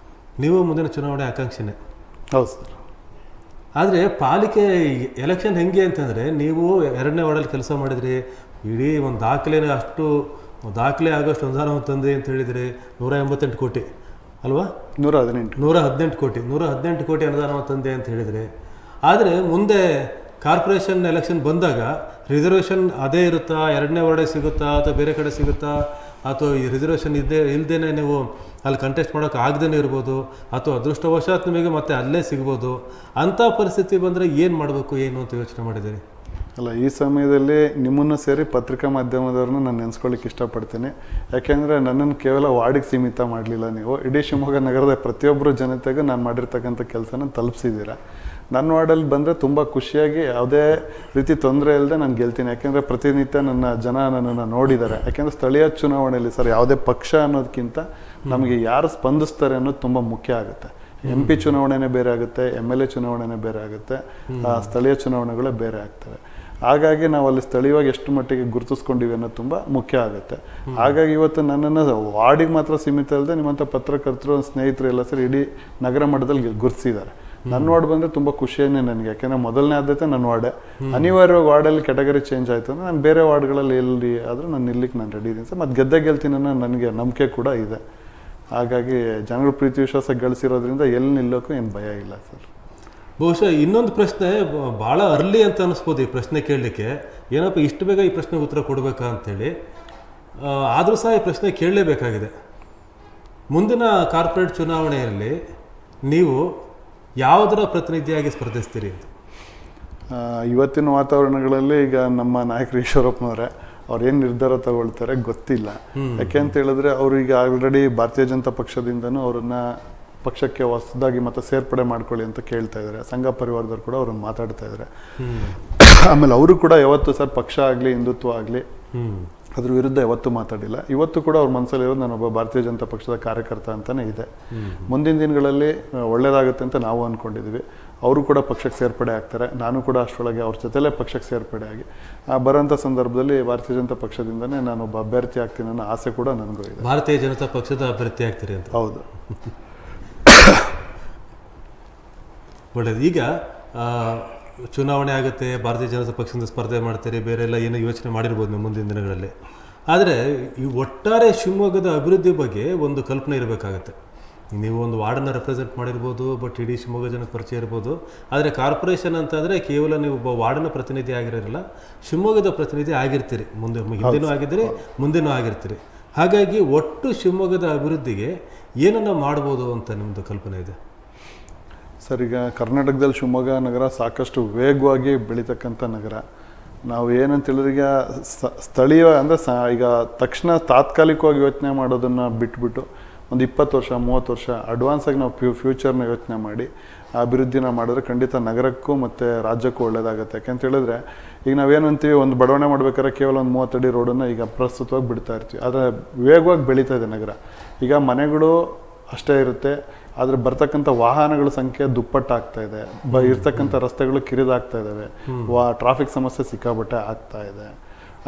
A: ನೀವು ಮುಂದಿನ ಚುನಾವಣೆ ಆಕಾಂಕ್ಷಿನೇ.
B: ಹೌದು ಸರ್.
A: ಆದರೆ ಪಾಲಿಕೆ ಎಲೆಕ್ಷನ್ ಹೆಂಗೆ ಅಂತಂದರೆ, ನೀವು 2ನೇ ವಾರ್ಡಲ್ಲಿ ಕೆಲಸ ಮಾಡಿದ್ರಿ, ಇಡೀ ಒಂದು ದಾಖಲೆ ಆಗೋಷ್ಟು ಅನುದಾನವನ್ನು ತಂದ್ರಿ ಅಂತ ಹೇಳಿದ್ರಿ. 188 ಕೋಟಿ ಅಲ್ವಾ? 118 ಕೋಟಿ ಅನುದಾನವನ್ನು ತಂದೆ ಅಂತ ಹೇಳಿದರೆ. ಆದರೆ ಮುಂದೆ ಕಾರ್ಪೊರೇಷನ್ ಎಲೆಕ್ಷನ್ ಬಂದಾಗ ರಿಸರ್ವೇಷನ್ ಅದೇ ಇರುತ್ತಾ, 2ನೇ ವಾರ್ಡಿಗೆ ಸಿಗುತ್ತಾ, ಅಥವಾ ಬೇರೆ ಕಡೆ ಸಿಗುತ್ತಾ, ಅಥವಾ ಈ ರಿಸರ್ವೇಷನ್ ಇಲ್ಲದೇ ನೀವು ಅಲ್ಲಿ ಕಂಟೆಸ್ಟ್ ಮಾಡೋಕೆ ಆಗದೇ ಇರ್ಬೋದು, ಅಥವಾ ಅದೃಷ್ಟವಶಾತ್ ನಿಮಗೆ ಮತ್ತೆ ಅಲ್ಲೇ ಸಿಗ್ಬೋದು. ಅಂಥ ಪರಿಸ್ಥಿತಿ ಬಂದರೆ ಏನು ಮಾಡಬೇಕು ಏನು ಅಂತ ಯೋಚನೆ ಮಾಡಿದ್ದೀರಿ?
B: ಅಲ್ಲ, ಈ ಸಮಯದಲ್ಲಿ ನಿಮ್ಮನ್ನು ಸೇರಿ ಪತ್ರಿಕಾ ಮಾಧ್ಯಮದವ್ರನ್ನ ನಾನು ನೆನೆಸ್ಕೊಳ್ಳಿಕ್ಕೆ ಇಷ್ಟಪಡ್ತೀನಿ. ಯಾಕೆಂದರೆ ನನ್ನನ್ನು ಕೇವಲ ವಾರ್ಡಿಗೆ ಸೀಮಿತ ಮಾಡಲಿಲ್ಲ ನೀವು. ಇಡೀ ಶಿವಮೊಗ್ಗ ನಗರದ ಪ್ರತಿಯೊಬ್ಬರು ಜನತೆಗೂ ನಾನು ಮಾಡಿರ್ತಕ್ಕಂಥ ಕೆಲಸನ ತಲುಪಿಸಿದ್ದೀರ. ನನ್ನ ವಾರ್ಡಲ್ಲಿ ಬಂದರೆ ತುಂಬ ಖುಷಿಯಾಗಿ ಯಾವುದೇ ರೀತಿ ತೊಂದರೆ ಇಲ್ಲದೆ ನಾನು ಗೆಲ್ತೀನಿ. ಯಾಕೆಂದರೆ ಪ್ರತಿನಿತ್ಯ ನನ್ನನ್ನು ನೋಡಿದ್ದಾರೆ. ಯಾಕೆಂದರೆ ಸ್ಥಳೀಯ ಚುನಾವಣೆಯಲ್ಲಿ ಸರ್ ಯಾವುದೇ ಪಕ್ಷ ಅನ್ನೋದಕ್ಕಿಂತ ನಮಗೆ ಯಾರು ಸ್ಪಂದಿಸ್ತಾರೆ ಅನ್ನೋದು ತುಂಬ ಮುಖ್ಯ ಆಗುತ್ತೆ. MP ಚುನಾವಣೆನೇ ಬೇರೆ ಆಗುತ್ತೆ, MLA ಚುನಾವಣೆನೇ ಬೇರೆ ಆಗುತ್ತೆ, ಸ್ಥಳೀಯ ಚುನಾವಣೆಗಳೇ ಬೇರೆ ಆಗ್ತವೆ. ಹಾಗಾಗಿ ನಾವು ಅಲ್ಲಿ ಸ್ಥಳೀಯವಾಗಿ ಎಷ್ಟು ಮಟ್ಟಿಗೆ ಗುರುತಿಸ್ಕೊಂಡಿವಿ ಅನ್ನೋದು ತುಂಬ ಮುಖ್ಯ ಆಗುತ್ತೆ. ಹಾಗಾಗಿ ಇವತ್ತು ನನ್ನನ್ನು ವಾರ್ಡಿಗೆ ಮಾತ್ರ ಸೀಮಿತ ಇಲ್ಲದೆ ನಿಮ್ಮಂಥ ಪತ್ರಕರ್ತರು, ಸ್ನೇಹಿತರು ಎಲ್ಲ ಸರಿ ಇಡೀ ನಗರ ಮಟ್ಟದಲ್ಲಿ ಗುರುತಿಸಿದ್ದಾರೆ. ನನ್ನ ವಾರ್ಡ್ ಬಂದರೆ ತುಂಬ ಖುಷಿಯೇ ನನಗೆ. ಯಾಕೆಂದರೆ ಮೊದಲನೇ ಆದ್ಯತೆ ನನ್ನ ವಾರ್ಡೆ. ಅನಿವಾರ್ಯವಾಗಿ ವಾರ್ಡಲ್ಲಿ ಕ್ಯಾಟಗರಿ ಚೇಂಜ್ ಆಯಿತು ಅಂದರೆ ನಾನು ಬೇರೆ ವಾರ್ಡ್ಗಳಲ್ಲಿ ಎಲ್ಲಿ ಆದರೂ ನಾನು ನಿಲ್ಲಿಕ್ಕೆ ನಾನು ರೆಡಿ ಇದ್ದೀನಿ ಸರ್. ಮತ್ತು ಗೆಲ್ತೀನಿ ಅನ್ನೋ ನನಗೆ ನಂಬಿಕೆ ಕೂಡ ಇದೆ. ಹಾಗಾಗಿ ಜನಗಳ ಪ್ರೀತಿ ವಿಶ್ವಾಸ ಗಳಿಸಿರೋದ್ರಿಂದ ಎಲ್ಲಿ ನಿಲ್ಲೋಕ್ಕೂ ಏನು ಭಯ ಇಲ್ಲ ಸರ್.
A: ಬಹುಶಃ ಇನ್ನೊಂದು ಪ್ರಶ್ನೆ ಭಾಳ ಅರ್ಲಿ ಅಂತ ಅನ್ನಿಸ್ಬೋದು ಈ ಪ್ರಶ್ನೆ ಕೇಳಲಿಕ್ಕೆ. ಏನಪ್ಪ ಇಷ್ಟು ಬೇಗ ಈ ಪ್ರಶ್ನೆಗೆ ಉತ್ತರ ಕೊಡಬೇಕಾ ಅಂಥೇಳಿ. ಆದರೂ ಸಹ ಈ ಪ್ರಶ್ನೆ ಕೇಳಲೇಬೇಕಾಗಿದೆ. ಮುಂದಿನ ಕಾರ್ಪೊರೇಟ್ ಚುನಾವಣೆಯಲ್ಲಿ ನೀವು ಯಾವುದರ ಪ್ರತಿನಿಧಿಯಾಗಿ ಸ್ಪರ್ಧಿಸ್ತೀರಿ ಅಂತ?
B: ಇವತ್ತಿನ ವಾತಾವರಣಗಳಲ್ಲಿ ಈಗ ನಮ್ಮ ನಾಯಕರು ಈಶ್ವರಪ್ಪನವರೇ ಅವ್ರು ಏನು ನಿರ್ಧಾರ ತಗೊಳ್ತಾರೆ ಗೊತ್ತಿಲ್ಲ. ಯಾಕೆ ಅಂತ ಹೇಳಿದ್ರೆ ಅವರು ಈಗ ಆಲ್ರೆಡಿ ಭಾರತೀಯ ಜನತಾ ಪಕ್ಷದಿಂದನೂ ಅವರನ್ನು ಪಕ್ಷಕ್ಕೆ ಹೊಸದಾಗಿ ಮತ್ತೆ ಸೇರ್ಪಡೆ ಮಾಡ್ಕೊಳ್ಳಿ ಅಂತ ಕೇಳ್ತಾ ಇದ್ದಾರೆ. ಸಂಘ ಪರಿವಾರದವ್ರು ಕೂಡ ಅವ್ರನ್ನ ಮಾತಾಡ್ತಾ ಇದ್ದಾರೆ. ಆಮೇಲೆ ಅವರು ಕೂಡ ಯಾವತ್ತು ಸರ್ ಪಕ್ಷ ಆಗಲಿ ಹಿಂದುತ್ವ ಆಗಲಿ ಅದ್ರ ವಿರುದ್ಧ ಯಾವತ್ತೂ ಮಾತಾಡಿಲ್ಲ. ಇವತ್ತು ಕೂಡ ಅವ್ರ ಮನಸ್ಸಲ್ಲಿರೋದು ನಾನೊಬ್ಬ ಭಾರತೀಯ ಜನತಾ ಪಕ್ಷದ ಕಾರ್ಯಕರ್ತ ಅಂತಲೇ ಇದೆ. ಮುಂದಿನ ದಿನಗಳಲ್ಲಿ ಒಳ್ಳೇದಾಗುತ್ತೆ ಅಂತ ನಾವು ಅಂದ್ಕೊಂಡಿದ್ದೀವಿ. ಅವರು ಕೂಡ ಪಕ್ಷಕ್ಕೆ ಸೇರ್ಪಡೆ ಆಗ್ತಾರೆ. ನಾನು ಕೂಡ ಅಷ್ಟರೊಳಗೆ ಅವ್ರ ಜೊತೆಲೇ ಪಕ್ಷಕ್ಕೆ ಸೇರ್ಪಡೆ ಆಗಿ ಬರೋಂಥ ಸಂದರ್ಭದಲ್ಲಿ ಭಾರತೀಯ ಜನತಾ ಪಕ್ಷದಿಂದನೇ ನಾನೊಬ್ಬ ಅಭ್ಯರ್ಥಿ ಆಗ್ತೀನಿ ಅನ್ನೋ ಆಸೆ ಕೂಡ ನನಗೂ ಇದೆ.
A: ಭಾರತೀಯ ಜನತಾ ಪಕ್ಷದ ಅಭ್ಯರ್ಥಿ ಆಗ್ತೀರಿ ಅಂತ?
B: ಹೌದು.
A: ಒಳ್ಳೆಯದು. ಈಗ ಚುನಾವಣೆ ಆಗುತ್ತೆ, ಭಾರತೀಯ ಜನತಾ ಪಕ್ಷದಿಂದ ಸ್ಪರ್ಧೆ ಮಾಡ್ತೀರಿ, ಬೇರೆ ಎಲ್ಲ ಏನೋ ಯೋಚನೆ ಮಾಡಿರ್ಬೋದು ನೀವು ಮುಂದಿನ ದಿನಗಳಲ್ಲಿ. ಆದರೆ ಈ ಒಟ್ಟಾರೆ ಶಿವಮೊಗ್ಗದ ಅಭಿವೃದ್ಧಿ ಬಗ್ಗೆ ಒಂದು ಕಲ್ಪನೆ ಇರಬೇಕಾಗತ್ತೆ. ನೀವು ಒಂದು ವಾರ್ಡನ್ನು ರೆಪ್ರೆಸೆಂಟ್ ಮಾಡಿರ್ಬೋದು, ಬಟ್ ಇಡೀ ಶಿವಮೊಗ್ಗ ಜನಕ್ಕೆ ಪರಿಚಯ ಇರ್ಬೋದು. ಆದರೆ ಕಾರ್ಪೊರೇಷನ್ ಅಂತಂದರೆ ಕೇವಲ ನೀವು ಒಬ್ಬ ವಾರ್ಡನ ಪ್ರತಿನಿಧಿ ಆಗಿರೋಲ್ಲ, ಶಿವಮೊಗ್ಗದ ಪ್ರತಿನಿಧಿ ಆಗಿರ್ತೀರಿ. ಹಿಂದೆನೂ ಆಗಿದ್ದೀರಿ, ಮುಂದೆನೂ ಆಗಿರ್ತೀರಿ. ಹಾಗಾಗಿ ಒಟ್ಟು ಶಿವಮೊಗ್ಗದ ಅಭಿವೃದ್ಧಿಗೆ ಏನನ್ನು ಮಾಡ್ಬೋದು ಅಂತ ನಿಮ್ಮದು ಕಲ್ಪನೆ ಇದೆ
B: ಸರ್? ಈಗ ಕರ್ನಾಟಕದಲ್ಲಿ ಶಿವಮೊಗ್ಗ ನಗರ ಸಾಕಷ್ಟು ವೇಗವಾಗಿ ಬೆಳೀತಕ್ಕಂಥ ನಗರ. ನಾವು ಏನಂತ ಹೇಳಿದ್ರೆ ಈಗ ಸ್ಥಳೀಯ ಅಂದರೆ ಈಗ ತಕ್ಷಣ ತಾತ್ಕಾಲಿಕವಾಗಿ ಯೋಚನೆ ಮಾಡೋದನ್ನು ಬಿಟ್ಬಿಟ್ಟು ಒಂದು 20 ವರ್ಷ 30 ವರ್ಷ ಅಡ್ವಾನ್ಸಾಗಿ ನಾವು ಫ್ಯೂಚರ್ನ ಯೋಚನೆ ಮಾಡಿ ಅಭಿವೃದ್ಧಿನ ಮಾಡಿದ್ರೆ ಖಂಡಿತ ನಗರಕ್ಕೂ ಮತ್ತು ರಾಜ್ಯಕ್ಕೂ ಒಳ್ಳೆಯದಾಗುತ್ತೆ. ಯಾಕೆಂತ ಹೇಳಿದ್ರೆ ಈಗ ನಾವೇನಂತೀವಿ, ಒಂದು ಬಡಾವಣೆ ಮಾಡ್ಬೇಕಾದ್ರೆ ಕೇವಲ ಒಂದು 30 ಅಡಿ ರೋಡನ್ನು ಈಗ ಪ್ರಸ್ತುತವಾಗಿ ಬಿಡ್ತಾ ಇರ್ತೀವಿ. ಆದರೆ ವೇಗವಾಗಿ ಬೆಳೀತಾ ಇದೆ ನಗರ. ಈಗ ಮನೆಗಳು ಅಷ್ಟೇ ಇರುತ್ತೆ, ಆದರೆ ಬರ್ತಕ್ಕಂಥ ವಾಹನಗಳ ಸಂಖ್ಯೆ ದುಪ್ಪಟ್ಟಾಗ್ತಾ ಇದೆ. ಇರ್ತಕ್ಕಂಥ ರಸ್ತೆಗಳು ಕಿರಿದಾಗ್ತಾ ಇದ್ದಾವೆ. ಟ್ರಾಫಿಕ್ ಸಮಸ್ಯೆ ಸಿಕ್ಕಾಬಟ್ಟೆ ಆಗ್ತಾ ಇದೆ.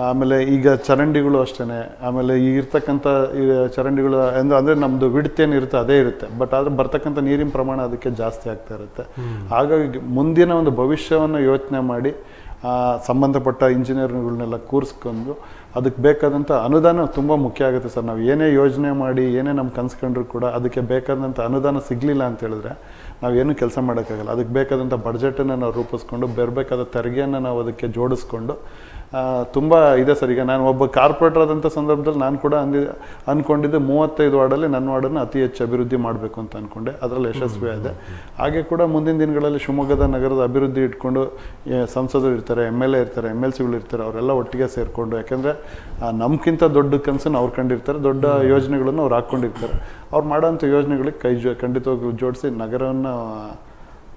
B: ಆಮೇಲೆ ಈಗ ಚರಂಡಿಗಳು ಅಷ್ಟೇ. ಆಮೇಲೆ ಈ ಇರ್ತಕ್ಕಂಥ ಚರಂಡಿಗಳು ಅಂದರೆ ನಮ್ಮದು ವಿಡ್ತ್ ಏನಿರುತ್ತೆ ಅದೇ ಇರುತ್ತೆ, ಬಟ್ ಆದರೆ ಬರ್ತಕ್ಕಂಥ ನೀರಿನ ಪ್ರಮಾಣ ಅದಕ್ಕೆ ಜಾಸ್ತಿ ಆಗ್ತಾ ಇರುತ್ತೆ. ಹಾಗಾಗಿ ಮುಂದಿನ ಒಂದು ಭವಿಷ್ಯವನ್ನು ಯೋಚನೆ ಮಾಡಿ ಸಂಬಂಧಪಟ್ಟ ಇಂಜಿನಿಯರ್ಗಳನ್ನೆಲ್ಲ ಕೂರಿಸ್ಕೊಂಡು ಅದಕ್ಕೆ ಬೇಕಾದಂಥ ಅನುದಾನ ತುಂಬ ಮುಖ್ಯ ಆಗುತ್ತೆ ಸರ್. ನಾವು ಏನೇ ಯೋಜನೆ ಮಾಡಿ ಏನೇ ನಮ್ಮ ಕನ್ಸ್ಕೊಂಡ್ರು ಕೂಡ ಅದಕ್ಕೆ ಬೇಕಾದಂಥ ಅನುದಾನ ಸಿಗಲಿಲ್ಲ ಅಂತ ಹೇಳಿದ್ರೆ ನಾವೇನು ಕೆಲಸ ಮಾಡೋಕ್ಕಾಗಲ್ಲ. ಅದಕ್ಕೆ ಬೇಕಾದಂಥ ಬಡ್ಜೆಟನ್ನು ನಾವು ರೂಪಿಸ್ಕೊಂಡು ಬರಬೇಕಾದ ತೆರಿಗೆಯನ್ನು ನಾವು ಅದಕ್ಕೆ ಜೋಡಿಸ್ಕೊಂಡು ತುಂಬ ಇದೆ ಸರ್. ಈಗ ನಾನು ಒಬ್ಬ ಕಾರ್ಪೊರೇಟರ್ ಆದಂಥ ಸಂದರ್ಭದಲ್ಲಿ ನಾನು ಕೂಡ ಅಂದ್ಕೊಂಡಿದ್ದೆ 35 ವಾರ್ಡಲ್ಲಿ ನನ್ನ ವಾರ್ಡನ್ನು ಅತಿ ಹೆಚ್ಚು ಅಭಿವೃದ್ಧಿ ಮಾಡಬೇಕು ಅಂತ ಅಂದ್ಕೊಂಡೆ. ಅದರಲ್ಲಿ ಯಶಸ್ವಿ ಆಗಿದೆ. ಹಾಗೆ ಕೂಡ ಮುಂದಿನ ದಿನಗಳಲ್ಲಿ ಶಿವಮೊಗ್ಗದ ನಗರದ ಅಭಿವೃದ್ಧಿ ಇಟ್ಕೊಂಡು ಸಂಸದರು ಇರ್ತಾರೆ, MLA ಇರ್ತಾರೆ, MLCಗಳು ಇರ್ತಾರೆ, ಅವರೆಲ್ಲ ಒಟ್ಟಿಗೆ ಸೇರಿಕೊಂಡು, ಯಾಕೆಂದರೆ ನಮ್ಗಿಂತ ದೊಡ್ಡ ಕನಸನ್ನು ಅವ್ರು ಕಂಡಿರ್ತಾರೆ, ದೊಡ್ಡ ಯೋಜನೆಗಳನ್ನು ಅವ್ರು ಹಾಕ್ಕೊಂಡಿರ್ತಾರೆ. ಅವ್ರು ಮಾಡೋಂಥ ಯೋಜನೆಗಳಿಗೆ ಖಂಡಿತವಾಗ್ಲೂ ಜೋಡಿಸಿ ನಗರವನ್ನು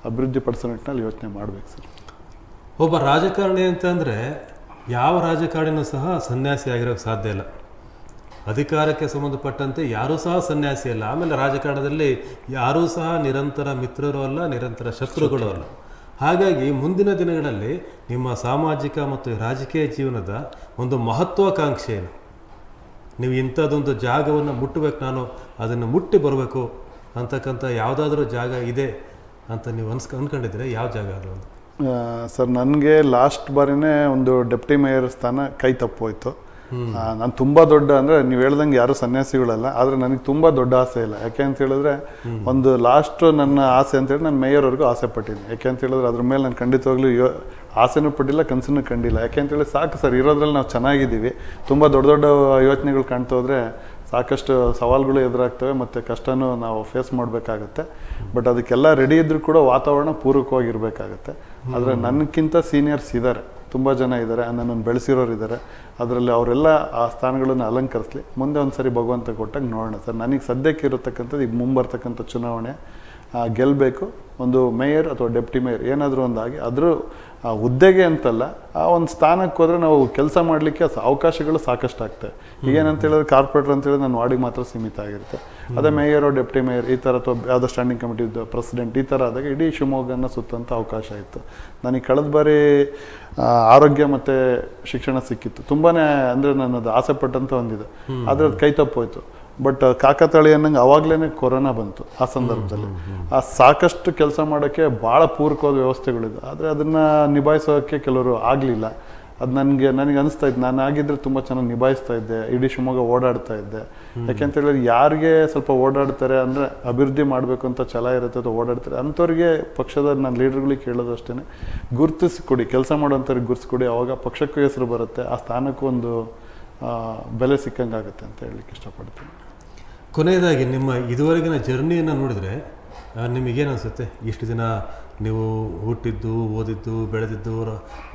B: ಅಭಿವೃದ್ಧಿ ಪಡಿಸೋ ನಿಟ್ಟಿನಲ್ಲಿ ಯೋಚನೆ ಮಾಡಬೇಕು ಸರ್.
A: ಒಬ್ಬ ರಾಜಕಾರಣಿ ಅಂತಂದರೆ ಯಾವ ರಾಜಕಾರಣಿನೂ ಸಹ ಸನ್ಯಾಸಿ ಆಗಿರೋಕ್ಕೆ ಸಾಧ್ಯ ಇಲ್ಲ. ಅಧಿಕಾರಕ್ಕೆ ಸಂಬಂಧಪಟ್ಟಂತೆ ಯಾರೂ ಸಹ ಸನ್ಯಾಸಿ ಅಲ್ಲ. ಆಮೇಲೆ ರಾಜಕಾರಣದಲ್ಲಿ ಯಾರೂ ಸಹ ನಿರಂತರ ಮಿತ್ರರು ಅಲ್ಲ, ನಿರಂತರ ಶತ್ರುಗಳು ಅಲ್ಲ. ಹಾಗಾಗಿ ಮುಂದಿನ ದಿನಗಳಲ್ಲಿ ನಿಮ್ಮ ಸಾಮಾಜಿಕ ಮತ್ತು ರಾಜಕೀಯ ಜೀವನದ ಒಂದು ಮಹತ್ವಾಕಾಂಕ್ಷೆ ಏನು? ನೀವು ಇಂಥದ್ದೊಂದು ಜಾಗವನ್ನು ಮುಟ್ಟಬೇಕು, ನಾನು ಅದನ್ನು ಮುಟ್ಟಿ ಬರಬೇಕು ಅಂತಕ್ಕಂಥ ಯಾವುದಾದ್ರೂ ಜಾಗ ಇದೆ ಅಂತ ನೀವು ಅಂದ್ಕೊಂಡಿದ್ರೆ ಯಾವ ಜಾಗ ಅದು? ಒಂದು
B: ಸರ್, ನನಗೆ ಲಾಸ್ಟ್ ಬಾರಿನೇ ಒಂದು ಡೆಪ್ಟಿ ಮೇಯರ್ ಸ್ಥಾನ ಕೈ ತಪ್ಪೋಯ್ತು. ನಾನು ತುಂಬ ದೊಡ್ಡ ಅಂದರೆ ನೀವು ಹೇಳ್ದಂಗೆ ಯಾರು ಸನ್ಯಾಸಿಗಳಲ್ಲ, ಆದರೆ ನನಗೆ ತುಂಬ ದೊಡ್ಡ ಆಸೆ ಇಲ್ಲ. ಯಾಕೆ ಅಂತ ಹೇಳಿದ್ರೆ ಒಂದು ಲಾಸ್ಟ್ ನನ್ನ ಆಸೆ ಅಂತೇಳಿ ನಾನು ಮೇಯರ್ವರೆಗೂ ಆಸೆ ಪಟ್ಟಿದ್ದೀನಿ. ಯಾಕೆ ಅಂತ ಹೇಳಿದ್ರೆ ಅದ್ರ ಮೇಲೆ ನಾನು ಖಂಡಿತವಾಗ್ಲೂ ಆಸೆನೂ ಪಟ್ಟಿಲ್ಲ, ಕನಸನ್ನು ಕಂಡಿಲ್ಲ. ಯಾಕೆ ಅಂತೇಳಿ ಸಾಕು ಸರ್, ಇರೋದ್ರಲ್ಲಿ ನಾವು ಚೆನ್ನಾಗಿದ್ದೀವಿ. ತುಂಬ ದೊಡ್ಡ ದೊಡ್ಡ ಯೋಚನೆಗಳು ಕಾಣ್ತಾ ಹೋದರೆ ಸಾಕಷ್ಟು ಸವಾಲುಗಳು ಎದುರಾಗ್ತವೆ ಮತ್ತು ಕಷ್ಟನೂ ನಾವು ಫೇಸ್ ಮಾಡಬೇಕಾಗತ್ತೆ. ಬಟ್ ಅದಕ್ಕೆಲ್ಲ ರೆಡಿ ಇದ್ದರೂ ಕೂಡ ವಾತಾವರಣ ಪೂರಕವಾಗಿರಬೇಕಾಗತ್ತೆ. ಆದರೆ ನನಗಿಂತ ಸೀನಿಯರ್ಸ್ ಇದ್ದಾರೆ, ತುಂಬ ಜನ ಇದ್ದಾರೆ, ನನ್ನನ್ನು ಬೆಳೆಸಿರೋರು ಇದ್ದಾರೆ. ಅದರಲ್ಲಿ ಅವರೆಲ್ಲ ಆ ಸ್ಥಾನಗಳನ್ನು ಅಲಂಕರಿಸಲಿ. ಮುಂದೆ ಒಂದು ಸರಿ ಭಗವಂತ ಕೊಟ್ಟಾಗ ನೋಡೋಣ ಸರ್. ನನಗೆ ಸದ್ಯಕ್ಕೆ ಇರತಕ್ಕಂಥದ್ದು ಈಗ ಮುಂಬರ್ತಕ್ಕಂಥ ಚುನಾವಣೆ ಗೆಲ್ಲಬೇಕು. ಒಂದು ಮೇಯರ್ ಅಥವಾ ಡೆಪ್ಟಿ ಮೇಯರ್ ಏನಾದರೂ ಒಂದಾಗಿ ಅದ್ರ ಹುದ್ದೆಗೆ ಅಂತಲ್ಲ, ಆ ಒಂದು ಸ್ಥಾನಕ್ಕೆ ಹೋದರೆ ನಾವು ಕೆಲಸ ಮಾಡಲಿಕ್ಕೆ ಅವಕಾಶಗಳು ಸಾಕಷ್ಟು ಆಗ್ತವೆ. ಈಗೇನಂತ ಹೇಳಿದ್ರೆ ಕಾರ್ಪೊರೇಟರ್ ಅಂತೇಳಿದ್ರೆ ನಾನು ವಾರ್ಡಿಗೆ ಮಾತ್ರ ಸೀಮಿತ ಆಗಿರುತ್ತೆ. ಅದೇ ಮೇಯರು, ಡೆಪ್ಟಿ ಮೇಯರ್ ಈ ಥರ ಅಥವಾ ಯಾವುದೋ ಸ್ಟ್ಯಾಂಡಿಂಗ್ ಕಮಿಟಿ ಪ್ರೆಸಿಡೆಂಟ್ ಈ ಥರ ಆದಾಗ ಇಡೀ ಶಿವಮೊಗ್ಗನ ಸುತ್ತಂಥ ಅವಕಾಶ ಇತ್ತು. ನನಗೆ ಕಳೆದ ಬಾರಿ ಆರೋಗ್ಯ ಮತ್ತು ಶಿಕ್ಷಣ ಸಿಕ್ಕಿತ್ತು. ತುಂಬಾ ಅಂದರೆ ನನ್ನದು ಆಸೆ ಪಟ್ಟಂಥ ಒಂದಿದೆ, ಆದರೆ ಅದು ಕೈ ತಪ್ಪೋಯ್ತು. ಬಟ್ ಕಾಕತಾಳಿ ಅನ್ನಂಗೆ ಅವಾಗಲೇ ಕೊರೋನಾ ಬಂತು. ಆ ಸಂದರ್ಭದಲ್ಲಿ ಸಾಕಷ್ಟು ಕೆಲಸ ಮಾಡೋಕ್ಕೆ ಭಾಳ ಪೂರಕವಾದ ವ್ಯವಸ್ಥೆಗಳಿದೆ, ಆದರೆ ಅದನ್ನು ನಿಭಾಯಿಸೋಕ್ಕೆ ಕೆಲವರು ಆಗಲಿಲ್ಲ. ಅದು ನನಗೆ ಅನಿಸ್ತಾ ಇತ್ತು, ನಾನು ಆಗಿದ್ದರೆ ತುಂಬ ಚೆನ್ನಾಗಿ ನಿಭಾಯಿಸ್ತಾ ಇದ್ದೆ, ಇಡೀ ಶಿವಮೊಗ್ಗ ಓಡಾಡ್ತಾ ಇದ್ದೆ. ಯಾಕೆಂತೇಳಿದ್ರೆ ಯಾರಿಗೆ ಸ್ವಲ್ಪ ಓಡಾಡ್ತಾರೆ ಅಂದರೆ ಅಭಿವೃದ್ಧಿ ಮಾಡಬೇಕು ಅಂತ ಛಲ ಇರುತ್ತೆ ಅಥವಾ ಓಡಾಡ್ತಾರೆ ಅಂಥವ್ರಿಗೆ ಪಕ್ಷದ ನಾನು ಲೀಡರ್ಗಳಿಗೆ ಕೇಳೋದು ಅಷ್ಟೇ, ಗುರುತಿಸಿಕೊಡಿ, ಕೆಲಸ ಮಾಡೋಂಥವ್ರಿಗೆ ಗುರುತಿಸ್ಕೊಡಿ. ಆವಾಗ ಪಕ್ಷಕ್ಕೂ ಹೆಸರು ಬರುತ್ತೆ, ಆ ಸ್ಥಾನಕ್ಕೂ ಒಂದು ಬೆಲೆ ಸಿಕ್ಕಂಗಾಗುತ್ತೆ ಅಂತ ಹೇಳಲಿಕ್ಕೆ ಇಷ್ಟಪಡ್ತೀನಿ.
A: ಕೊನೆಯದಾಗಿ ನಿಮ್ಮ ಇದುವರೆಗಿನ ಜರ್ನಿಯನ್ನು ನೋಡಿದರೆ ನಿಮಗೇನು ಅನಿಸುತ್ತೆ? ಇಷ್ಟು ದಿನ ನೀವು ಹುಟ್ಟಿದ್ದು, ಓದಿದ್ದು, ಬೆಳೆದಿದ್ದು,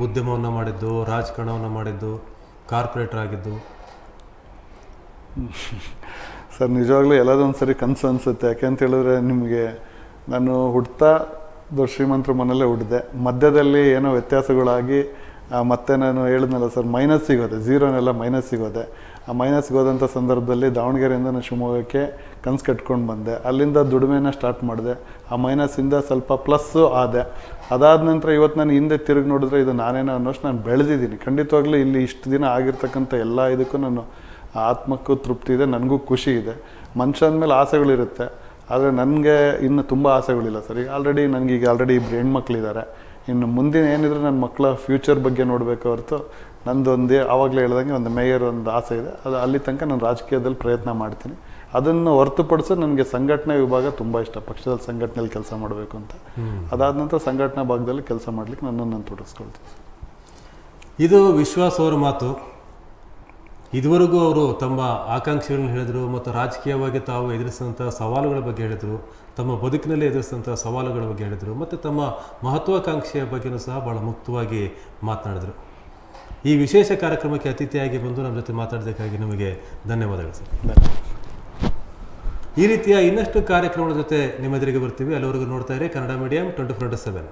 A: ಉದ್ಯಮವನ್ನು ಮಾಡಿದ್ದು, ರಾಜಕಾರಣವನ್ನು ಮಾಡಿದ್ದು, ಕಾರ್ಪೊರೇಟರ್ ಆಗಿದ್ದು?
B: ಸರ್, ನಿಜವಾಗ್ಲೂ ಎಲ್ಲದೊಂದು ಸರಿ ಕನಸು ಅನಿಸುತ್ತೆ. ಯಾಕೆಂತ ಹೇಳಿದ್ರೆ ನಿಮಗೆ ನಾನು ಹುಡ್ತಾ ದೊಡ್ಡ ಶ್ರೀಮಂತರ ಮನೆಯಲ್ಲೇ ಹುಟ್ಟಿದೆ. ಮಧ್ಯದಲ್ಲಿ ಏನೋ ವ್ಯತ್ಯಾಸಗಳಾಗಿ ಮತ್ತೆ ನಾನು ಹೇಳಿದ್ನಲ್ಲ ಸರ್, ಮೈನಸ್ ಸಿಗೋದೆ, ಝೀರೋನೆಲ್ಲ ಮೈನಸ್ ಸಿಗೋದೆ. ಆ ಮೈನಸ್ಗೆ ಹೋದಂಥ ಸಂದರ್ಭದಲ್ಲಿ ದಾವಣಗೆರೆಯಿಂದ ನಾನು ಶಿವಮೊಗ್ಗಕ್ಕೆ ಕನಸು ಕಟ್ಕೊಂಡು ಬಂದೆ. ಅಲ್ಲಿಂದ ದುಡಿಮೆನ ಸ್ಟಾರ್ಟ್ ಮಾಡಿದೆ. ಆ ಮೈನಸ್ಸಿಂದ ಸ್ವಲ್ಪ ಪ್ಲಸ್ಸು ಆದೆ. ಅದಾದ ನಂತರ ಇವತ್ತು ನಾನು ಹಿಂದೆ ತಿರುಗಿ ನೋಡಿದ್ರೆ ಇದು ನಾನೇನೋ ಅನ್ನೋಷ್ಟು ನಾನು ಬೆಳೆದಿದ್ದೀನಿ. ಖಂಡಿತವಾಗ್ಲೂ ಇಲ್ಲಿ ಇಷ್ಟು ದಿನ ಆಗಿರ್ತಕ್ಕಂಥ ಎಲ್ಲ ಇದಕ್ಕೂ ನಾನು ಆತ್ಮಕ್ಕೂ ತೃಪ್ತಿ ಇದೆ, ನನಗೂ ಖುಷಿ ಇದೆ. ಮನುಷ್ಯನ ಮೇಲೆ ಆಸೆಗಳಿರುತ್ತೆ, ಆದರೆ ನನಗೆ ಇನ್ನು ತುಂಬ ಆಸೆಗಳಿಲ್ಲ ಸರ್. ಈಗ ಆಲ್ರೆಡಿ ಇಬ್ಬರು ಹೆಣ್ಮಕ್ಳಿದ್ದಾರೆ. ಇನ್ನು ಮುಂದಿನ ಏನಿದ್ರೆ ನನ್ನ ಮಕ್ಕಳ ಫ್ಯೂಚರ್ ಬಗ್ಗೆ ನೋಡಬೇಕು ಹೊರತು ನಂದೊಂದೇ ಆವಾಗಲೇ ಹೇಳ್ದಂಗೆ ಒಂದು ಮೇಯರ್ ಒಂದು ಆಸೆ ಇದೆ. ಅದು ಅಲ್ಲಿ ತನಕ ನಾನು ರಾಜಕೀಯದಲ್ಲಿ ಪ್ರಯತ್ನ ಮಾಡ್ತೀನಿ. ಅದನ್ನು ಹೊರತುಪಡಿಸಿ ನನಗೆ ಸಂಘಟನೆ ವಿಭಾಗ ತುಂಬ ಇಷ್ಟ, ಪಕ್ಷದಲ್ಲಿ ಸಂಘಟನೆಯಲ್ಲಿ ಕೆಲಸ ಮಾಡಬೇಕು ಅಂತ. ಅದಾದ ನಂತರ ಸಂಘಟನಾ ಭಾಗದಲ್ಲಿ ಕೆಲಸ ಮಾಡಲಿಕ್ಕೆ ನನ್ನನ್ನು ನಾನು ತೊಡಗಿಸ್ಕೊಳ್ತೀನಿ.
A: ಇದು ವಿಶ್ವಾಸ್ ಅವರ ಮಾತು. ಇದುವರೆಗೂ ಅವರು ತಮ್ಮ ಆಕಾಂಕ್ಷೆಗಳನ್ನು ಹೇಳಿದರು ಮತ್ತು ರಾಜಕೀಯವಾಗಿ ತಾವು ಎದುರಿಸಿದಂಥ ಸವಾಲುಗಳ ಬಗ್ಗೆ ಹೇಳಿದರು, ತಮ್ಮ ಬದುಕಿನಲ್ಲಿ ಎದುರಿಸಿದಂಥ ಸವಾಲುಗಳ ಬಗ್ಗೆ ಹೇಳಿದರು ಮತ್ತು ತಮ್ಮ ಮಹತ್ವಾಕಾಂಕ್ಷೆಯ ಬಗ್ಗೆಯೂ ಸಹ ಭಾಳ ಮುಕ್ತವಾಗಿ ಮಾತನಾಡಿದರು. ಈ ವಿಶೇಷ ಕಾರ್ಯಕ್ರಮಕ್ಕೆ ಅತಿಥಿಯಾಗಿ ಬಂದು ನಮ್ಮ ಜೊತೆ ಮಾತಾಡೋದಕ್ಕಾಗಿ ನಿಮಗೆ ಧನ್ಯವಾದಗಳು ಸರ್. ಈ ರೀತಿಯ ಇನ್ನಷ್ಟು ಕಾರ್ಯಕ್ರಮಗಳ ಜೊತೆ ನಿಮ್ಮ ಎದುರಿಗೆ ಬರ್ತೀವಿ. ಅಲ್ಲಿವರೆಗೂ ನೋಡ್ತಾ ಇರಿ ಕನ್ನಡ ಮೀಡಿಯಂ 24/7.